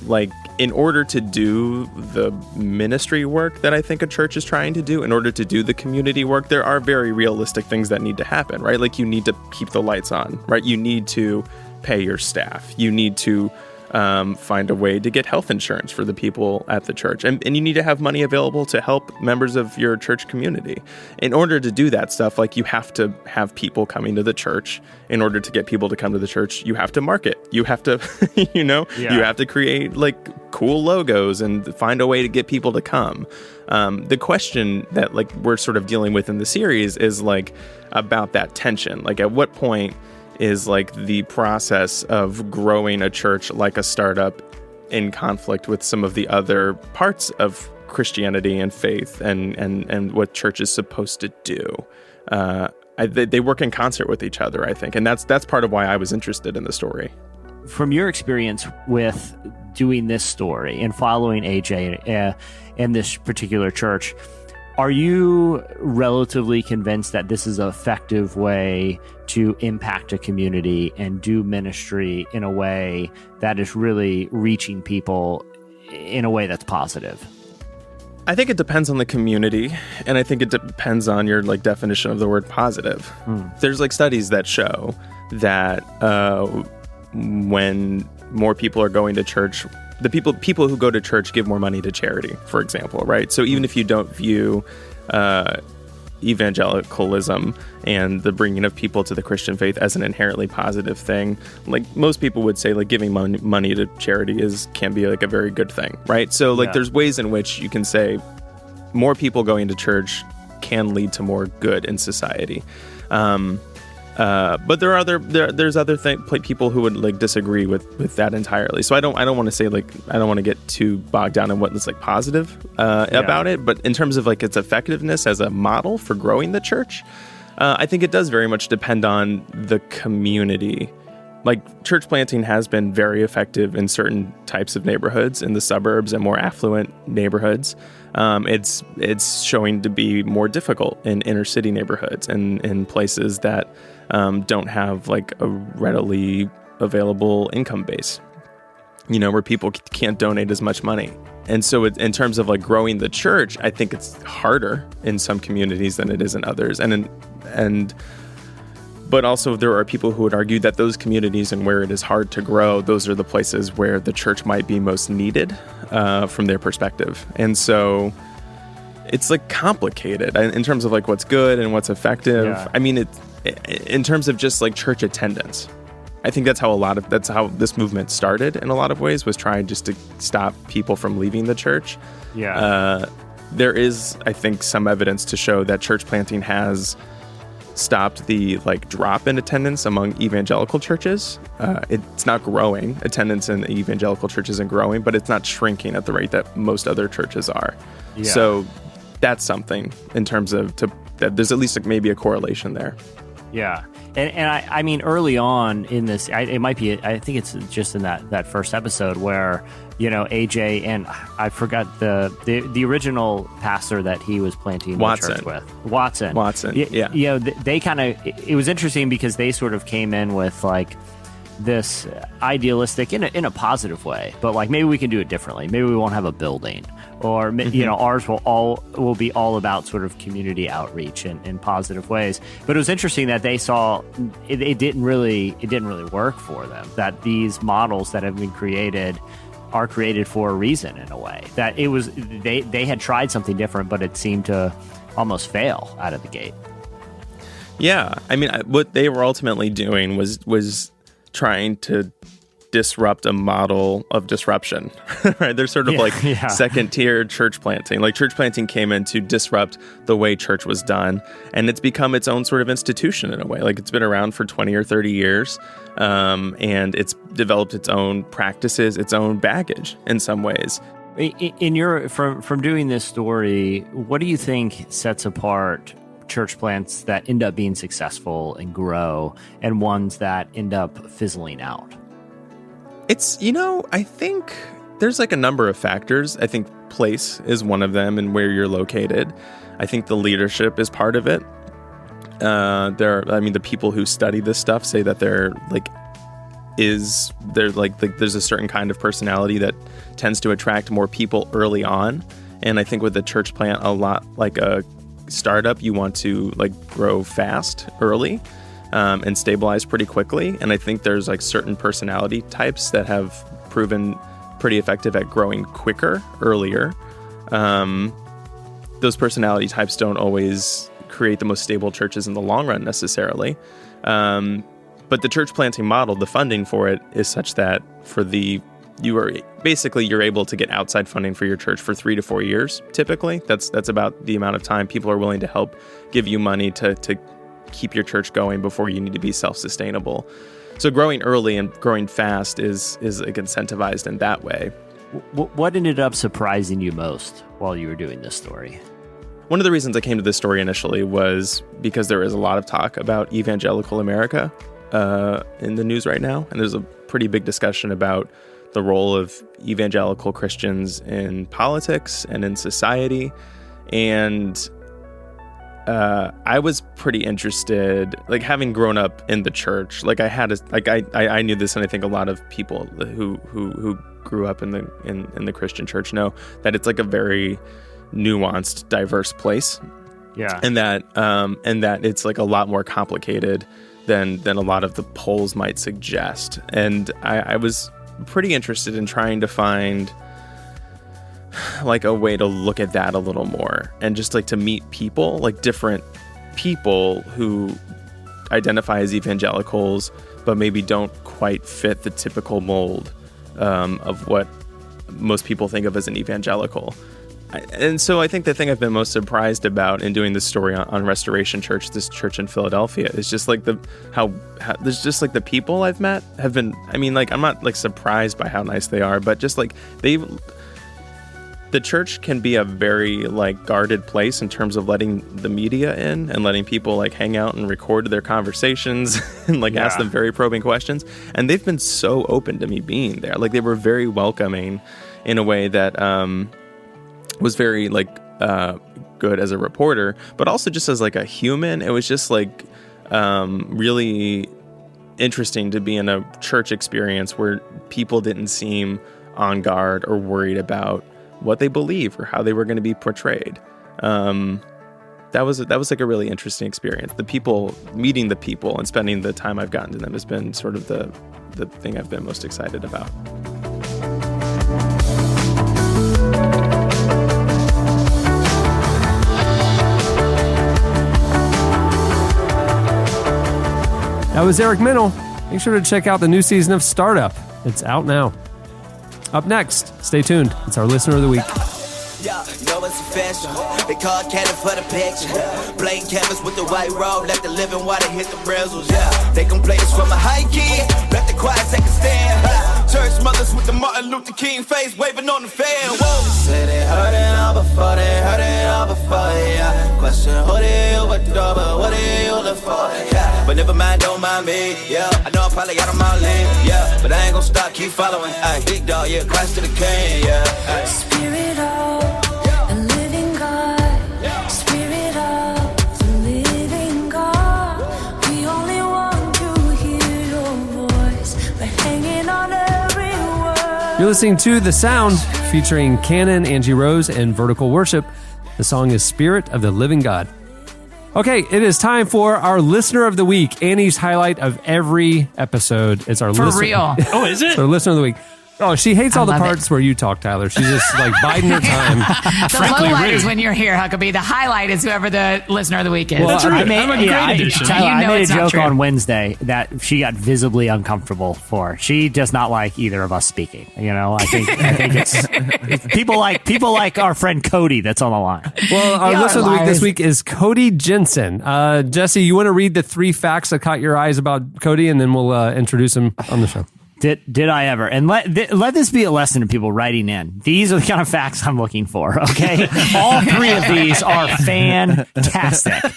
like in order to do the ministry work that I think a church is trying to do, in order to do the community work, there are very realistic things that need to happen, right? Like you need to keep the lights on, right? You need to pay your staff. You need to find a way to get health insurance for the people at the church. And you need to have money available to help members of your church community. In order to do that stuff, like you have to have people coming to the church. In order to get people to come to the church, you have to market. You have to, you have to create like cool logos and find a way to get people to come. The question that like we're sort of dealing with in the series is like about that tension. Like at what point is like the process of growing a church like a startup in conflict with some of the other parts of Christianity and faith and what church is supposed to do. They work in concert with each other, I think. And that's part of why I was interested in the story. From your experience with doing this story and following AJ and this particular church, are you relatively convinced that this is an effective way to impact a community and do ministry in a way that is really reaching people in a way that's positive? I think it depends on the community, and I think it depends on your like definition of the word positive. There's like studies that show that when more people are going to church, the people who go to church give more money to charity, for example, right? So even if you don't view evangelicalism and the bringing of people to the Christian faith as an inherently positive thing, like most people would say, like giving money to charity can be like a very good thing, right? So like there's ways in which you can say more people going to church can lead to more good in society. But there's other people who would like disagree with that entirely. So I don't want to say like I don't want to get too bogged down in what's like positive about it. But in terms of like its effectiveness as a model for growing the church, I think it does very much depend on the community like church planting has been very effective in certain types of neighborhoods, in the suburbs and more affluent neighborhoods. It's showing to be more difficult in inner city neighborhoods and in places that don't have like a readily available income base, where people can't donate as much money. And so in terms of like growing the church, I think it's harder in some communities than it is in others. But also there are people who would argue that those communities and where it is hard to grow, those are the places where the church might be most needed from their perspective. And so it's like complicated in terms of like what's good and what's effective. Yeah. I mean, in terms of just like church attendance, I think that's how this movement started in a lot of ways, was trying just to stop people from leaving the church. Yeah. There is, I think, some evidence to show that church planting has stopped the like drop in attendance among evangelical churches. It's not growing. Attendance in evangelical churches isn't growing, but it's not shrinking at the rate that most other churches are. Yeah. So that's something in terms of that there's at least like maybe a correlation there. Yeah. And I mean, early on in this, it might be, I think it's just in that first episode where, AJ, and I forgot the original pastor that he was planting the church with. Watson. Yeah. They kind of, it was interesting because they sort of came in with like this idealistic in a positive way, but like maybe we can do it differently. Maybe we won't have a building, or ours will be all about sort of community outreach in positive ways. But it was interesting that they saw it didn't really work for them. That these models that have been created are created for a reason, in a way. That it was they had tried something different, but it seemed to almost fail out of the gate. Yeah, I mean, what they were ultimately doing was trying to disrupt a model of disruption, right? They're sort of second tier church planting. Like church planting came in to disrupt the way church was done, and it's become its own sort of institution in a way. Like it's been around for 20 or 30 years, and it's developed its own practices, its own baggage in some ways. In your from doing this story, what do you think sets apart church plants that end up being successful and grow and ones that end up fizzling out? It's, I think there's like a number of factors. I think place is one of them, and where you're located. I think the leadership is part of it. The people who study this stuff say that there's a certain kind of personality that tends to attract more people early on. And I think with the church plant, a lot like a startup, you want to like grow fast early. And stabilize pretty quickly. And I think there's like certain personality types that have proven pretty effective at growing quicker, earlier. Those personality types don't always create the most stable churches in the long run necessarily. But the church planting model, the funding for it is such that you're able to get outside funding for your church for 3 to 4 years. Typically, that's about the amount of time people are willing to help give you money to keep your church going before you need to be self-sustainable. So growing early and growing fast is like incentivized in that way. What ended up surprising you most while you were doing this story? One of the reasons I came to this story initially was because there is a lot of talk about evangelical America in the news right now. And there's a pretty big discussion about the role of evangelical Christians in politics and in society. And I was pretty interested, like having grown up in the church, like I knew this, and I think a lot of people who grew up in the Christian church know that it's like a very nuanced, diverse place. Yeah. And that it's like a lot more complicated than a lot of the polls might suggest. And I was pretty interested in trying to find like a way to look at that a little more, and just like to meet people, like different people who identify as evangelicals but maybe don't quite fit the typical mold of what most people think of as an evangelical. And so I think the thing I've been most surprised about in doing this story on Restoration Church, this church in Philadelphia, is just like how there's just like the people I've met have been, I mean, like I'm not like surprised by how nice they are, but just like the church can be a very like guarded place in terms of letting the media in and letting people like hang out and record their conversations and like ask them very probing questions. And they've been so open to me being there. Like they were very welcoming in a way that was very like good as a reporter, but also just as like a human. It was just like really interesting to be in a church experience where people didn't seem on guard or worried about what they believe or how they were going to be portrayed. That was like a really interesting experience. The people, meeting the people and spending the time I've gotten to them has been sort of the thing I've been most excited about. That was Eric Mennel. Make sure to check out the new season of Startup. It's out now. Up next, stay tuned. It's our Listener of the Week. Yeah, you know it's official. They call Cannon for the picture. Blank canvas with the white robe. Let the living water hit the bristles. Yeah, they can play this from a high key. Let the choir take a stand. Church mothers with the Martin Luther King face waving on the fan. Whoa. Say they heard it all before. They heard it all before. Yeah. Question who they over the door, but what they you look for? Yeah. But never mind, don't mind me. Yeah, I know I probably got them all in. Yeah, but I ain't gonna stop, keep following. Ay, big dog, yeah, Christ to the King. Yeah. Ay. Spirit of the living God, Spirit of the living God, we only want to hear your voice. We're hanging on every word. You're listening to The Sound, featuring Canon, Angie Rose, and Vertical Worship. The song is Spirit of the Living God. Okay, it is time for our Listener of the Week. Annie's highlight of every episode is our For listener. real. Oh, is it? Our Listener of the Week. Oh, she hates all the love parts where you talk, Tyler. She's just like biding her time. The low light is when you're here, Huckabee. The highlight is whoever the Listener of the Week is. Well, That's right. I made, I'm a great I, addition. Tyler, You I know made a it's not joke true. on Wednesday that she got visibly uncomfortable for. She does not like either of us speaking. You know, I think it's people like our friend Cody that's on the line. Well, our Y'all Listener of the are Week this liars. week is Cody Jensen. Jesse, you want to read the 3 facts that caught your eyes about Cody, and then we'll introduce him on the show. Did I ever? And let this be a lesson to people writing in. These are the kind of facts I'm looking for, okay? All 3 of these are fantastic.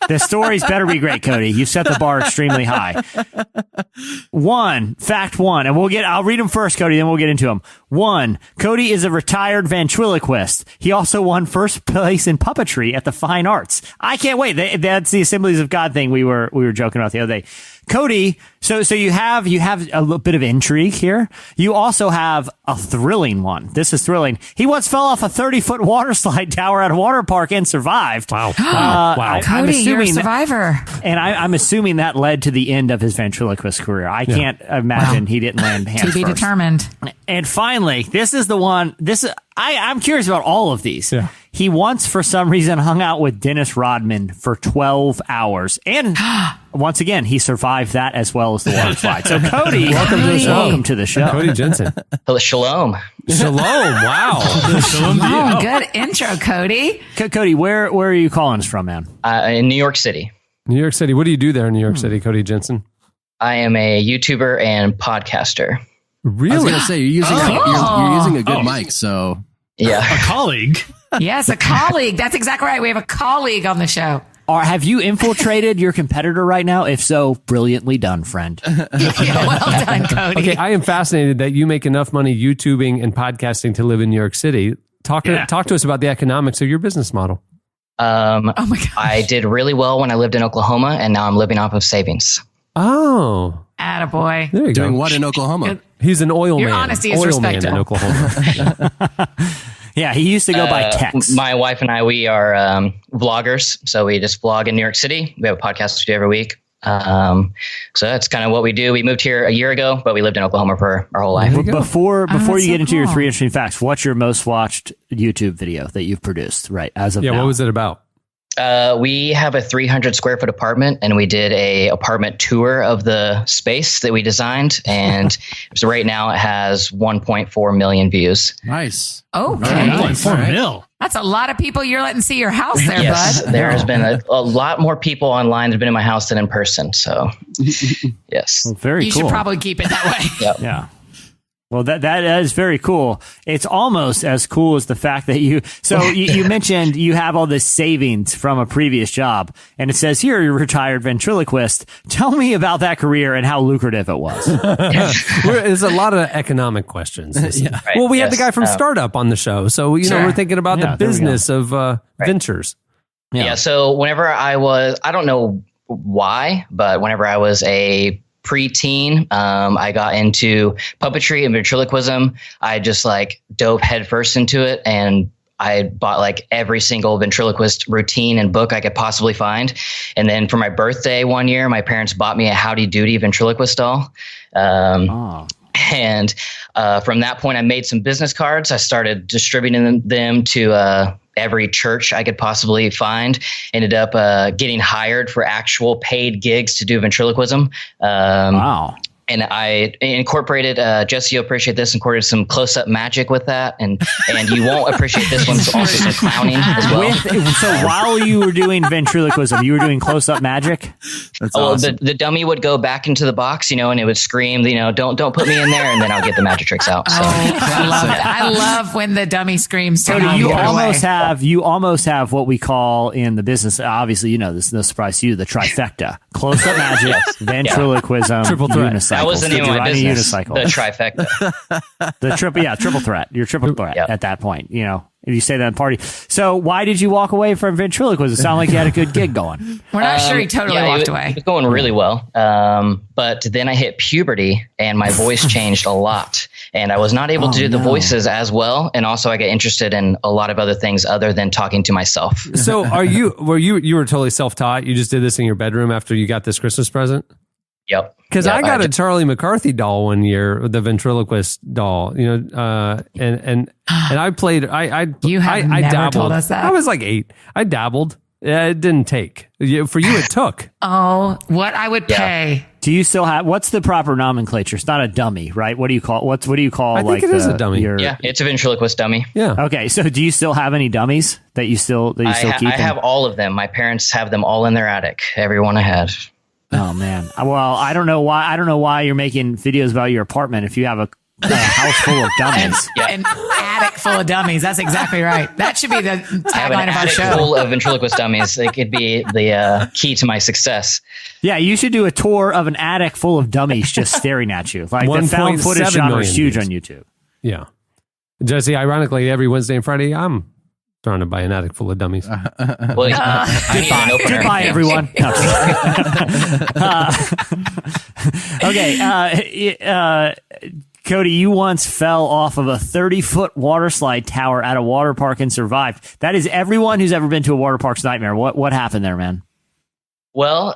The stories better be great, Cody. You set the bar extremely high. Fact one, and I'll read them first, Cody, then we'll get into them. 1, Cody is a retired ventriloquist. He also won first place in puppetry at the Fine Arts. I can't wait. That's the Assemblies of God thing we were joking about the other day. Cody, so you have a little bit of intrigue here. You also have a thrilling one. This is thrilling. He once fell off a 30-foot water slide tower at a water park and survived. Wow. Wow. Cody, you're a survivor. And I'm assuming that led to the end of his ventriloquist career. I can't imagine he didn't land hands To be first. determined. And finally, this is the one. I'm curious about all of these. Yeah. He once, for some reason, hung out with Dennis Rodman for 12 hours. And once again, he survived that as well as the water slide. So, Cody, welcome to the show. Cody Jensen. Hello, shalom. Shalom. Wow. Oh, good intro, Cody. Cody, where are you calling us from, man? In New York City. New York City. What do you do there in New York City, Cody Jensen? I am a YouTuber and podcaster. Really? I was going to say, you're using a good mic, so... Yeah. A colleague. Yes, a colleague. That's exactly right. We have a colleague on the show. Or have you infiltrated your competitor right now? If so, brilliantly done, friend. Yeah, well done, Cody. Okay, I am fascinated that you make enough money YouTubing and podcasting to live in New York City. Talk to us about the economics of your business model. Oh my God. I did really well when I lived in Oklahoma, and now I'm living off of savings. Oh. Attaboy. There you Doing go. what in Oklahoma? He's an oil Your man. honesty is oil man respectable. in Oklahoma. Yeah, he used to go by Tex. My wife and I, we are vloggers, so we just vlog in New York City. We have a podcast we do every week. So that's kind of what we do. We moved here a year ago, but we lived in Oklahoma for our whole life. Before that's you so get into your cool. 3 interesting facts, what's your most watched YouTube video that you've produced right as of now? What was it about? We have a 300 square foot apartment, and we did a apartment tour of the space that we designed. And so right now it has 1.4 million views. Nice. Okay. 1.4 mil. That's a lot of people you're letting see your house there, Yes, bud. there has been a lot more people online that have been in my house than in person. So, yes. Well, very You cool. should probably keep it that way. Yep. Yeah. Well, that is very cool. It's almost as cool as the fact that you mentioned you have all this savings from a previous job, and it says here you're a retired ventriloquist. Tell me about that career and how lucrative it was. There's a lot of economic questions. Right, Well, we had the guy from Startup on the show, so we're thinking about the business of ventures. Yeah. So whenever I don't know why, but whenever I was a preteen, I got into puppetry and ventriloquism. I just dove headfirst into it, and I bought every single ventriloquist routine and book I could possibly find. And then for my birthday one year, my parents bought me a Howdy Doody ventriloquist doll. And from that point, I made some business cards. I started distributing them to every church I could possibly find. Ended up getting hired for actual paid gigs to do ventriloquism. Wow. And I incorporated, Jesse, you'll appreciate this, incorporated some close-up magic with that. And you won't appreciate this one, so also some clowning as well. So while you were doing ventriloquism, you were doing close-up magic? That's awesome. The dummy would go back into the box, and it would scream, don't put me in there, and then I'll get the magic tricks out. So. I love it. I love when the dummy screams. So you almost have what we call in the business, obviously, this is no surprise to you, the trifecta. Close-up magic, ventriloquism, triple threat. Unicycle. That was the name of my business. Unicycle. The trifecta. The triple threat. You're triple threat at that point. If you say that in party. So why did you walk away from ventriloquism? It sounded like you had a good gig going. We're not sure he totally walked away. It was going really well. But then I hit puberty and my voice changed a lot. And I was not able to do the voices as well. And also I got interested in a lot of other things other than talking to myself. So you were totally self-taught? You just did this in your bedroom after you got this Christmas present? Yep. Because I got a Charlie McCarthy doll one year, the ventriloquist doll, and I played. I never dabbled. told us that. I was 8. I dabbled. It didn't take. For you, it took. Oh, what I would pay. Do you still have? What's the proper nomenclature? It's not a dummy, right? What do you call? What do you call? I think it is a dummy. Yeah, it's a ventriloquist dummy. Yeah. Okay, so do you still have any dummies that you still keep? I have all of them. My parents have them all in their attic. Every one I had. Oh man. Well, I don't know why you're making videos about your apartment if you have a house full of dummies. An attic full of dummies. That's exactly right. That should be the tagline of our show. Full of ventriloquist dummies. It could be the key to my success. Yeah, you should do a tour of an attic full of dummies just staring at you. Like the found footage genre is huge on YouTube. Yeah. Jesse, ironically, every Wednesday and Friday, I'm surrounded by an attic full of dummies. Goodbye, everyone. No, okay. Cody, you once fell off of a 30-foot water slide tower at a water park and survived. That is everyone who's ever been to a water park's nightmare. What happened there, man? Well,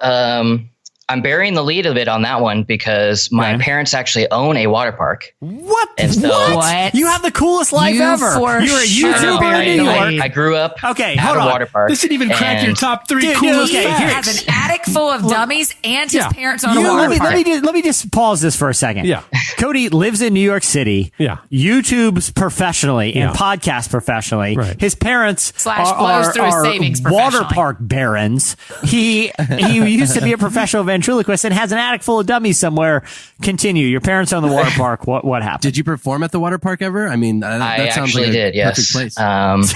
I'm burying the lead a bit on that one because my parents actually own a water park. What? And so, what? You have the coolest life ever. You're a YouTuber in New York. I grew up at a water park. This didn't even crack your top 3 Dude, coolest he facts. has an attic full of dummies and his parents own a water park. Let me just pause this for a second. Yeah. Cody lives in New York City. Yeah. YouTube's professionally and podcasts professionally. Right. His parents blows through his savings water professionally. park barons. He used to be a professional ventriloquist and has an attic full of dummies somewhere. Continue. Your parents own the water park. What happened? Did you perform at the water park ever? I mean, that sounds like did, a perfect place. Of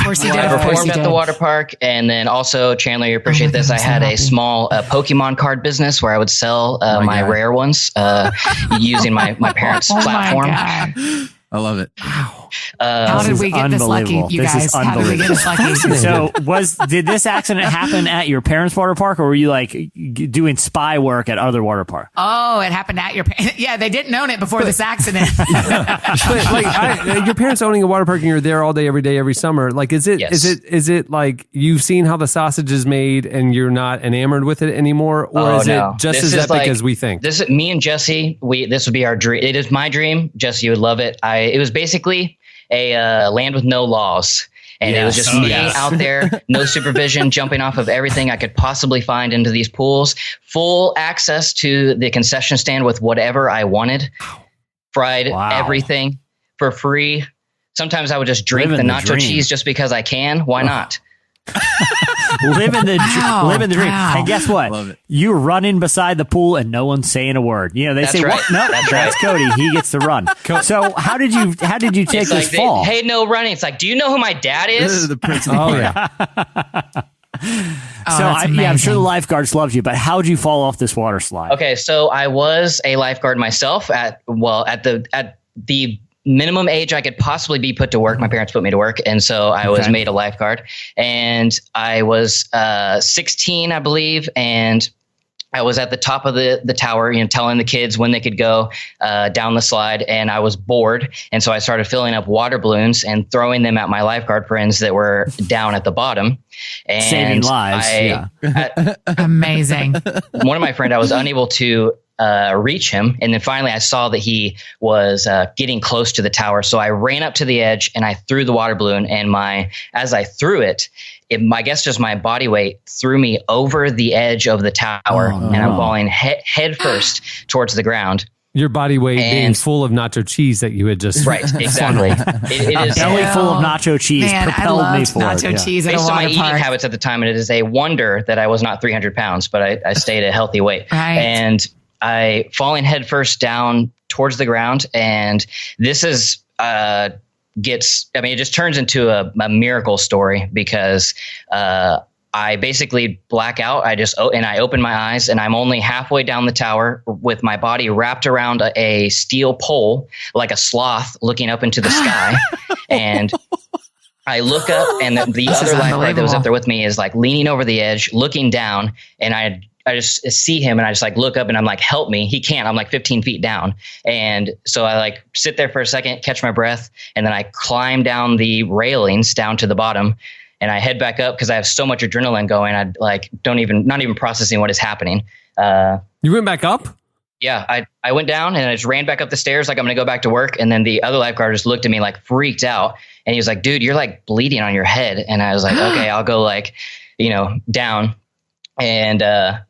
course he did. I performed at the water park, and then also, Chandler, you appreciate this. I had a small Pokemon card business where I would sell my rare ones using my parents' platform. I love it. How did we get this lucky, you guys? How did we get this lucky? So did this accident happen at your parents' water park, or were you doing spy work at other water parks? Oh, it happened at your parents. Yeah, they didn't own it before this accident. But your parents owning a water park and you're there all day, every day, every summer. Is it like you've seen how the sausage is made and you're not enamored with it anymore, or is it just as epic as we think? This is me and Jesse. This would be our dream. It is my dream. Jesse, you would love it. It was basically a land with no laws. And it was just me out there, no supervision, jumping off of everything I could possibly find into these pools, full access to the concession stand with whatever I wanted, fried everything for free. Sometimes I would just drink the nacho cheese just because I can. Why not? living the dream. Wow. And guess Love what? it. You're running beside the pool and no one's saying a word. You know, they That's say, right. "What? No, that's Cody. He gets to run." So how did you take It's like, this fall? hey, no running. It's like, do you know who my dad is? The prince of the Oh party. yeah. that's I'm sure the amazing. lifeguards loved you, but how'd you fall off this water slide? Okay, so I was a lifeguard myself at the minimum age I could possibly be put to work. My parents put me to work, and so I was made a lifeguard. And I was 16, I believe, and I was at the top of the tower, telling the kids when they could go down the slide, and I was bored. And so I started filling up water balloons and throwing them at my lifeguard friends that were down at the bottom. And Saving lives. Amazing. One of my friends, I was unable to reach him. And then finally I saw that he was getting close to the tower. So I ran up to the edge and I threw the water balloon, and as I threw it, I guess just my body weight threw me over the edge of the tower, and I'm falling head first towards the ground. Your body weight being full of nacho cheese that you had just Right, exactly. It is belly full of nacho cheese propelled me forward. Nacho cheese at a based on my water eating park. habits at the time, and it is a wonder that I was not 300 pounds, but I stayed a healthy weight. Right. And I falling headfirst down towards the ground, and this is it just turns into a miracle story because I basically black out. I open my eyes, and I'm only halfway down the tower with my body wrapped around a steel pole like a sloth looking up into the sky. And I look up, and the other lifeguard that was up there with me is like leaning over the edge, looking down, and I just see him, and I just like look up, and I'm like, help me. He can't. I'm like 15 feet down. And so I like sit there for a second, catch my breath, and then I climb down the railings down to the bottom, and I head back up because I have so much adrenaline going. I like not even processing what is happening. You went back up? Yeah, I went down and I just ran back up the stairs like I'm going to go back to work. And then the other lifeguard just looked at me like freaked out. And he was like, dude, you're like bleeding on your head. And I was like, okay, I'll go down. And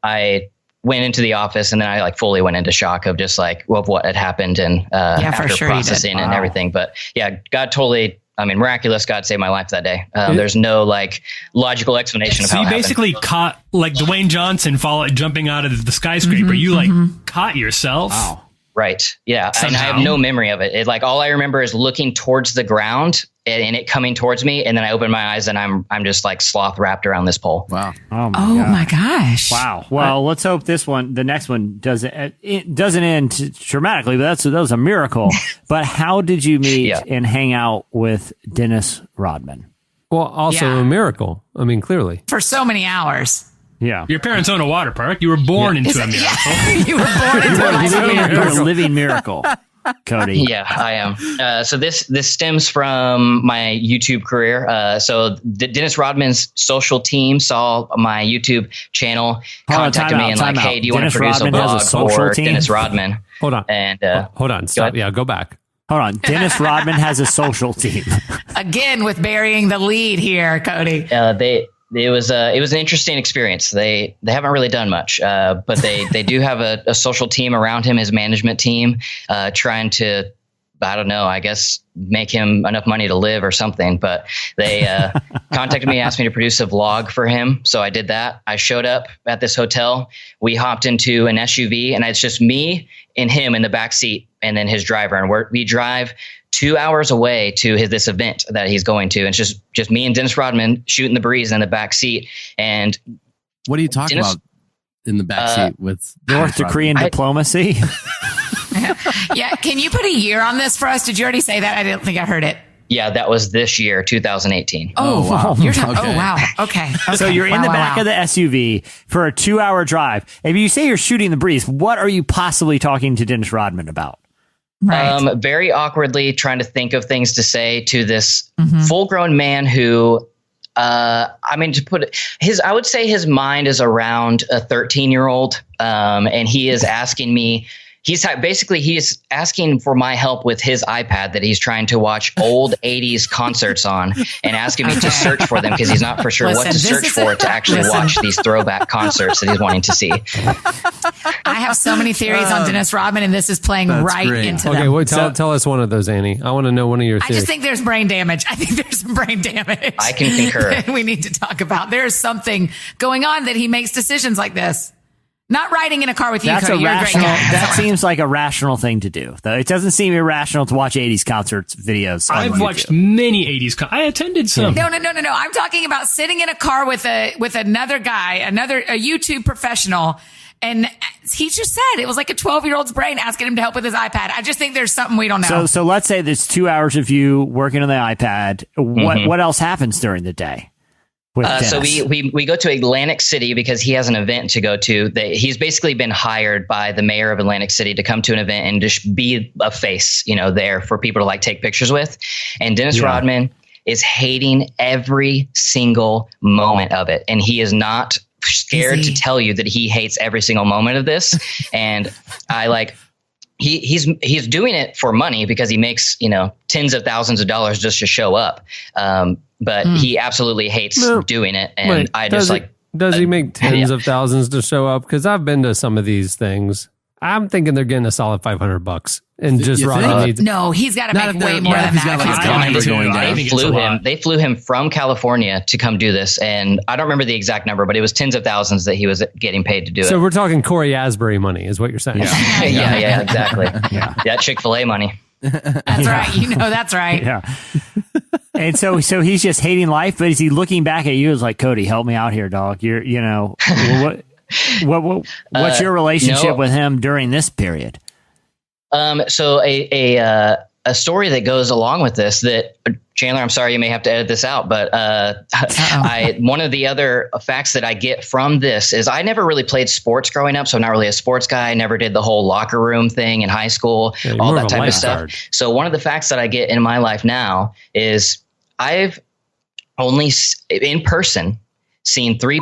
I went into the office, and then I like fully went into shock of just like of what had happened and after sure processing and everything. But yeah, God totally, miraculous. God saved my life that day. There's no like logical explanation of So how you it happened. basically caught like Dwayne Johnson jumping out of the skyscraper. You like caught yourself. Wow. Right. Yeah. And I Somehow. have no memory of it. Like all I remember is looking towards the ground and it coming towards me. And then I open my eyes and I'm just like sloth wrapped around this pole. Wow. Oh my gosh. Wow. Well, let's hope the next one doesn't end dramatically, but that was a miracle. But how did you meet and hang out with Dennis Rodman? Well, also a miracle. I mean, clearly. For so many hours. Yeah. Your parents own a water park. You were born into a miracle. You were born into a miracle. You're a living miracle, Cody. Yeah, I am. So this stems from my YouTube career. So the Dennis Rodman's social team saw my YouTube channel, contacted me and like, hey, do you want to produce a vlog for Dennis Rodman? Hold on. And hold on. Stop. Yeah, go back. Hold on. Dennis Rodman has a social team. Again, with burying the lead here, Cody. It was an interesting experience. They haven't really done much, but they do have a social team around him, his management team, trying to, I don't know, I guess make him enough money to live or something. But they contacted me, asked me to produce a vlog for him. So I did that. I showed up at this hotel. We hopped into an SUV, and it's just me and him in the back seat, and then his driver. And we drive 2 hours away to this event that he's going to. And it's just me and Dennis Rodman shooting the breeze in the back seat. And what are you talking about in the back seat with North Korean diplomacy? Yeah. Can you put a year on this for us? Did you already say that? I didn't think I heard it. Yeah, that was this year, 2018. Oh, wow. You're talking. Okay. Oh, wow. Okay. So you're in the back of the SUV for a 2 hour drive. If you say you're shooting the breeze, what are you possibly talking to Dennis Rodman about? Right. Very awkwardly trying to think of things to say to this full-grown man who, to put it, I would say his mind is around a 13-year-old, and he is asking me, he's asking for my help with his iPad that he's trying to watch old 80s concerts on, and asking me to search for them because he's not for sure what to search for to actually watch these throwback concerts that he's wanting to see. I have so many theories on Dennis Rodman, and this is playing right into them. Okay, well, tell us one of those, Annie. I want to know one of your theories. I just think there's brain damage. I think there's some brain damage. I can concur. That we need to talk about. There's something going on that he makes decisions like this. Not riding in a car with you, Cody. You're a great guy. That seems like a rational thing to do, though. It doesn't seem irrational to watch 80s concerts videos. I've watched many 80s. I attended some. No. I'm talking about sitting in a car with another guy, a YouTube professional. And he just said it was like a 12-year-old's brain asking him to help with his iPad. I just think there's something we don't know. So let's say there's 2 hours of you working on the iPad. What else happens during the day? So we go to Atlantic City because he has an event to go to. He's basically been hired by the mayor of Atlantic City to come to an event and just be a face, there for people to like take pictures with. And Dennis Rodman is hating every single moment of it. And he is not scared to tell you that he hates every single moment of this. And he's doing it for money because he makes, tens of thousands of dollars just to show up. But he absolutely hates doing it. And does he make tens of thousands to show up? Because I've been to some of these things. I'm thinking they're getting a solid $500 and just Rodman needs. No, he's got to make way more than that. They flew him from California to come do this, and I don't remember the exact number, but it was tens of thousands that he was getting paid to do it. So we're talking Corey Asbury money, is what you're saying? Yeah, exactly. That Chick-fil-A money. That's right. That's right. Yeah. And so he's just hating life, but is he looking back at you as like, Cody, help me out here, dog? What's your relationship with him during this period? So a story that goes along with this that Chandler, I'm sorry, you may have to edit this out, but one of the other facts that I get from this is I never really played sports growing up. So I'm not really a sports guy. I never did the whole locker room thing in high school, all that type of stuff. So one of the facts that I get in my life now is I've only in person seen 3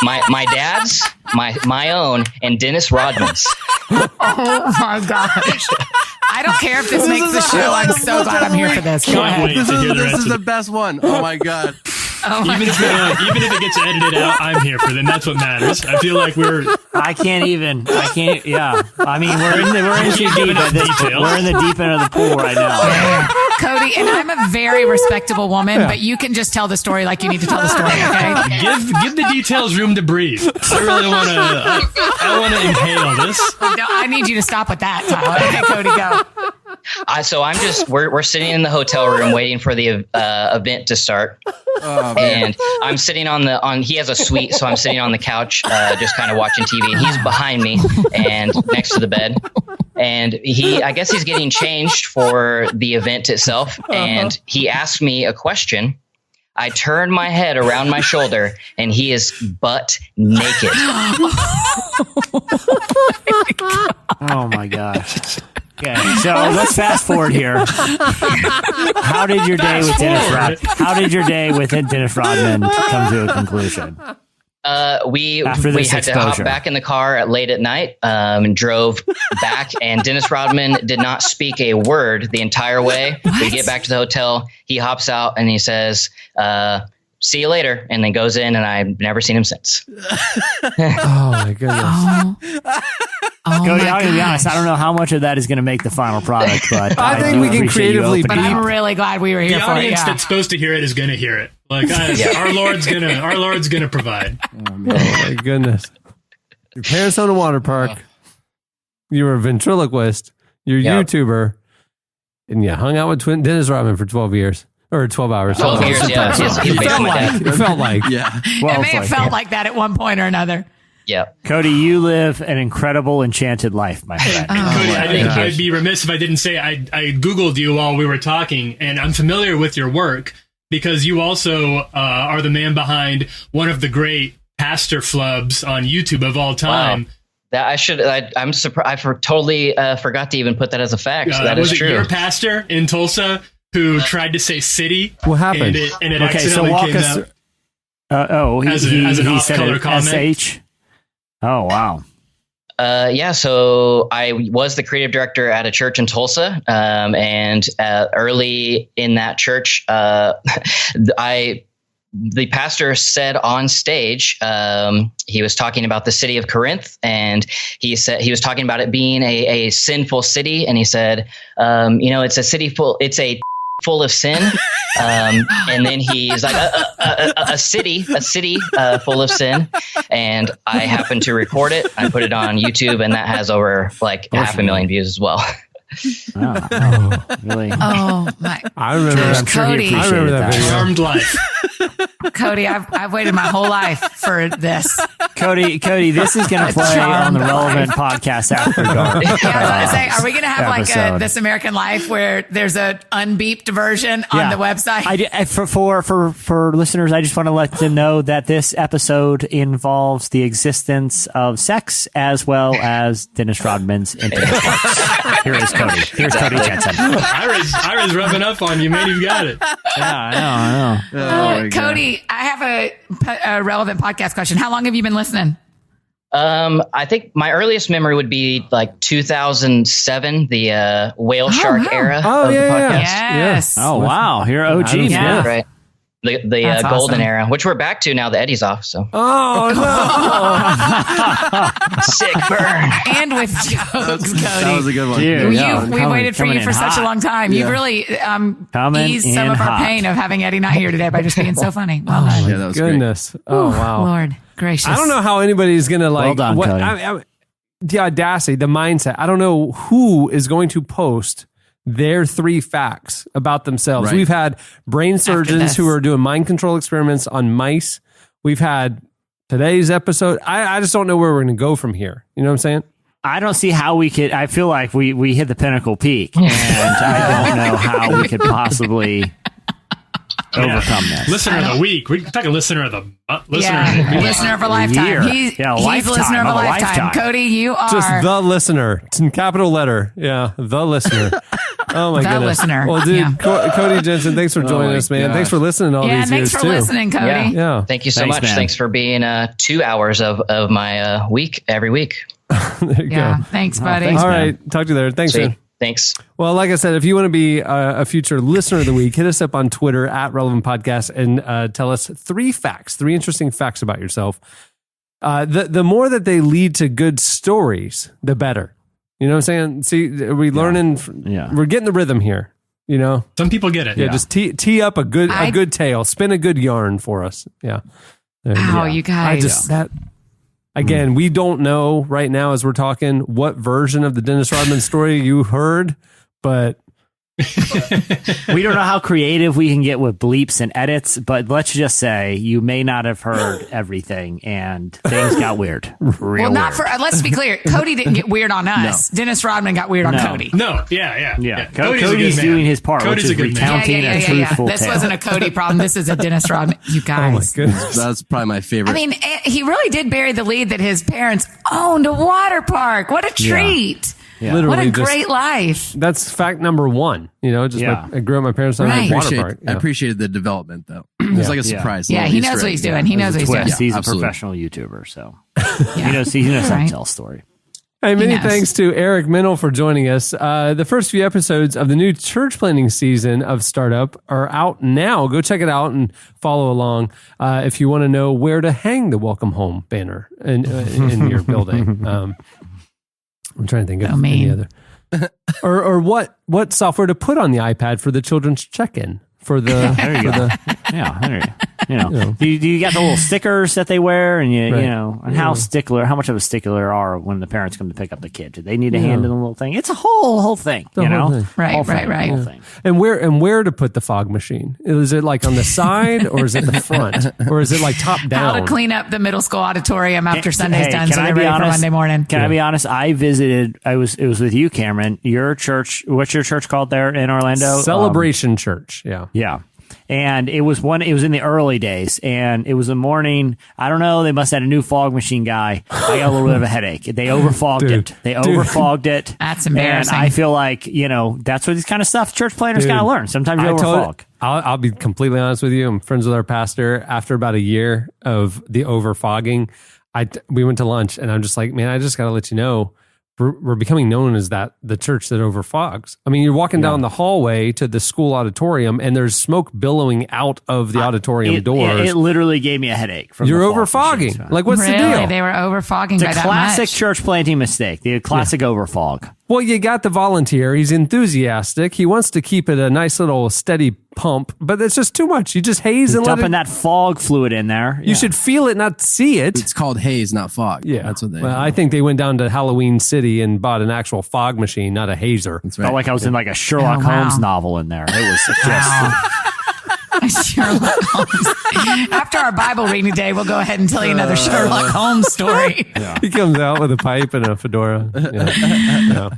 my dad's, my own, and Dennis Rodman's. Oh my gosh! I don't care if this makes the show. I'm so glad I'm here for this. Go ahead. This is the best one. Oh my god! Even if it gets edited out, I'm here for them. That's what matters. I feel like I can't. Yeah. I mean, we're in too deep at this point. We're in the deep end of the pool right now. Cody, and I'm a very respectable woman, but you can just tell the story like you need to tell the story. Okay? Give the details room to breathe. I really want to. I want to inhale this. No, I need you to stop with that, Tyler. Okay, Cody, go. So we're sitting in the hotel room waiting for the event to start. And I'm sitting he has a suite, so I'm sitting on the couch, just kind of watching TV, and he's behind me and next to the bed. And I guess he's getting changed for the event itself. And he asked me a question. I turned my head around my shoulder, and he is butt naked. Oh my gosh. Okay, so let's fast forward here. How did your day with Dennis Rodman come to a conclusion? We had to hop back in the car late at night and drove back, and Dennis Rodman did not speak a word the entire way. We get back to the hotel. He hops out and he says, see you later, and then goes in, and I've never seen him since. Oh my goodness. Cody, I'm gonna be honest, I don't know how much of that is going to make the final product, but I think we can creatively. But I'm really glad we were here the for it. The audience that's supposed to hear it is going to hear it. Like our Lord's gonna provide. Oh my goodness! Your parents own a water park. You were a ventriloquist. You're a YouTuber, and you hung out with Dennis Rodman for 12 years. Or 12 hours. 12 years, yeah. It felt like. Yeah. Well, it may have felt like that at one point or another. Yeah. Cody, you live an incredible, enchanted life, my friend. Cody, I think I'd be remiss if I didn't say I Googled you while we were talking, and I'm familiar with your work because you also are the man behind one of the great pastor flubs on YouTube of all time. Wow. I'm surprised. I totally forgot to even put that as a fact. So that is true. Was it your pastor in Tulsa who tried to say city? What happened? And it accidentally came out. He said it comment. SH. Oh, wow. Yeah, so I was the creative director at a church in Tulsa, and early in that church, the pastor said on stage, he was talking about the city of Corinth, and he said he was talking about it being a sinful city, and he said, it's a city full of sin, and then he's like a city full of sin, and I happened to record it. I put it on YouTube, and that has over like 500,000 views as well. Oh, really? Oh my! I remember that. Cody. I remember that video. Charmed life. Cody, I've waited my whole life for this. Cody, this is going to play on the Relevant Podcast After Dark. Yeah, I was going to say, are we going to have like This American Life where there's an unbeeped version on the website? For listeners, I just want to let them know that this episode involves the existence of sex as well as Dennis Rodman's intimate parts. Here is Cody. Here's Cody Jensen. Ira's rubbing up on you, man. You've got it. Yeah, I know. Cody, I have a relevant podcast question. How long have you been listening? I think my earliest memory would be like 2007, the whale shark era of the podcast. Yes. Oh, wow. You're OG, man. Yeah. Right. The golden awesome. era, which we're back to now that Eddie's off. So Oh no, sick burn. And with jokes, Cody. That was a good one. Dude, We waited for you for such a long time. You've really eased some of our pain of having Eddie not here today by just being so funny. Well done. Yeah, that was goodness. great. Oh wow. Lord gracious. I don't know how anybody's gonna like. Well done, Cody. The audacity, the mindset. I don't know who is going to post their 3 facts about themselves. Right. We've had brain surgeons who are doing mind control experiments on mice. We've had today's episode. I just don't know where we're going to go from here. You know what I'm saying? I don't see how we could. I feel like we hit the pinnacle peak, and I don't know how we could possibly overcome this. Listener of the week. We're talking listener of the listener of a lifetime. Year. He's a listener of a lifetime. Cody, you are Just the listener. It's in capital letter. Yeah, the listener. Oh my the goodness. listener. Well, dude, Yeah. Cody Jensen, thanks for joining us, man. gosh. Thanks for listening all these years thanks for too. listening, Cody. Yeah. Thank you so Thanks, much. man. Thanks for being 2 hours of my week every week. There you Yeah, go. thanks, buddy. thanks, All man. right. Talk to you there. Thanks, Sweet. man. Thanks. Well, like I said, if you want to be a future listener of the week, hit us up on Twitter at Relevant Podcast and tell us 3 interesting facts about yourself. The more that they lead to good stories, the better. You know what I'm saying? See, are we learning? Yeah. We're getting the rhythm here. You know? Some people get it. Yeah, just tee up a good tale, spin a good yarn for us. Yeah. Wow, you guys. Again, we don't know right now as we're talking what version of the Dennis Rodman story you heard, but We don't know how creative we can get with bleeps and edits, but let's just say you may not have heard everything and things got weird. Well, not for, let's be clear. Cody didn't get weird on us. No. Dennis Rodman got weird on Cody. No, yeah. Cody's doing his part, Cody's which is recounting a truthful This tale. wasn't a Cody problem. This is a Dennis Rodman. You guys. Oh my goodness. That's probably my favorite. I mean, he really did bury the lead that his parents owned a water park. What a treat. Yeah. Literally what a great life. That's fact number one. You know, I grew up my parents on a water park. I apprecited the development, though. It was like a surprise. Yeah, he knows what he's doing. He knows what he's doing. He's a professional YouTuber, so he knows how to tell a story. Hey, many thanks to Eric Mennel for joining us. The first few episodes of the new church planning season of Startup are out now. Go check it out and follow along if you want to know where to hang the Welcome Home banner in your building. I'm trying to think of any other. or what software to put on the iPad for the children's check-in. For the there you go. You got the little stickers that they wear, and and how much of a stickler are when the parents come to pick up the kid? Do they need to hand in a little thing? It's a whole thing, Right. And where to put the fog machine? Is it like on the side, or is it the front, or is it like top down? How to clean up the middle school auditorium after Sunday's done, can so I they're be ready for honest? Monday morning. Can I be honest? I visited. It was with you, Cameron. Your church. What's your church called there in Orlando? Celebration Church. Yeah. Yeah. And it was in the early days, and it was a morning. I don't know. They must have had a new fog machine guy. I got a little bit of a headache. They overfogged it. It. That's embarrassing. And I feel like, that's what this kind of stuff church planners got to learn. Sometimes you overfog. I'll be completely honest with you. I'm friends with our pastor. After about a year of the overfogging, we went to lunch, and I'm just like, man, I just got to let you know, we're becoming known as the church that overfogs. I mean, you're walking down the hallway to the school auditorium, and there's smoke billowing out of the auditorium doors. It literally gave me a headache. From you're the fog overfogging. machines. Like, what's really? the deal? They were overfogging It's by a that classic much. church planting mistake. The classic overfog. Well, you got the volunteer. He's enthusiastic. He wants to keep it a nice little steady pump, but it's just too much. You just haze and let Dumping it. that fog fluid in there. You should feel it, not see it. It's called haze, not fog. Yeah, that's what they. Well, I think they went down to Halloween City and bought an actual fog machine, not a hazer. That's Felt like I was in like a Sherlock Holmes novel in there. It was just. Sherlock Holmes. After our Bible reading today, we'll go ahead and tell you another Sherlock Holmes story. He comes out with a pipe and a fedora. Yeah.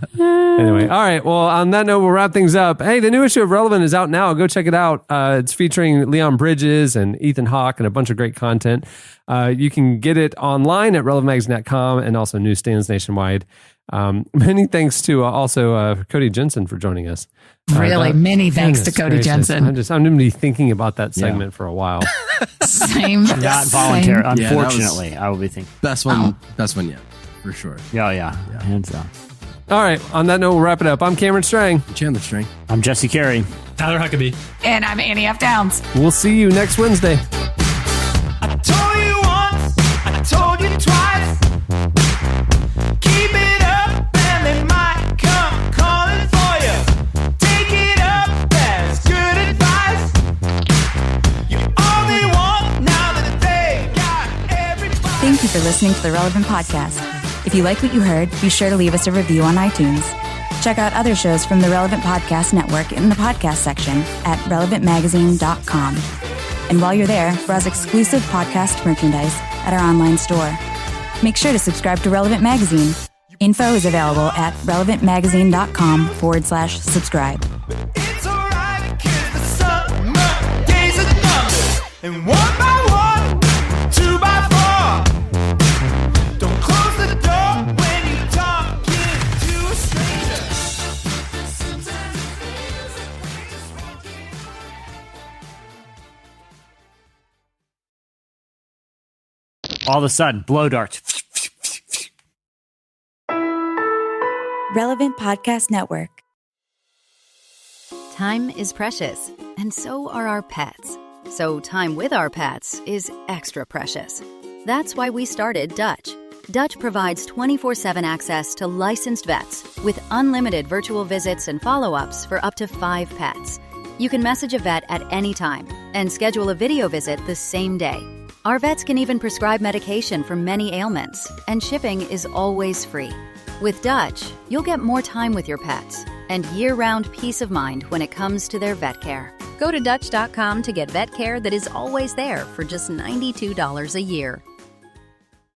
Anyway, all right. Well, on that note, we'll wrap things up. Hey, the new issue of Relevant is out now. Go check it out. It's featuring Leon Bridges and Ethan Hawke and a bunch of great content. You can get it online at relevantmagazine.com and also newsstands nationwide. Many thanks to also Cody Jensen for joining us. Really, many thanks to Cody Jensen. I'm going to be thinking about that segment for a while. Same. Not voluntary. Same. Unfortunately, I will be thinking. Best one yet, for sure. Yeah. Hands down. All right. On that note, we'll wrap it up. I'm Cameron Strang. Chandler Strang. I'm Jesse Carey. Tyler Huckabee. And I'm Annie F. Downs. We'll see you next Wednesday. I told you once, I told you twice. Keep it up and they might come calling for you. Take it up, that's good advice. You only want now that they got everybody. Thank you for listening to the Relevant Podcast. If you like what you heard, be sure to leave us a review on iTunes. Check out other shows from the Relevant Podcast Network in the podcast section at relevantmagazine.com. And while you're there, browse exclusive podcast merchandise at our online store. Make sure to subscribe to Relevant Magazine. Info is available at relevantmagazine.com/subscribe. It's alright, 'cause the summer days are numbered. And one by one, two by four. Don't close the door when you're talking to a stranger. All of a sudden, blow darts. Relevant Podcast Network. Time is precious, and so are our pets. So time with our pets is extra precious. That's why we started Dutch. Dutch provides 24/7 access to licensed vets with unlimited virtual visits and follow-ups for up to 5 pets. You can message a vet at any time and schedule a video visit the same day. Our vets can even prescribe medication for many ailments, and shipping is always free. With Dutch, you'll get more time with your pets and year-round peace of mind when it comes to their vet care. Go to Dutch.com to get vet care that is always there for just $92 a year.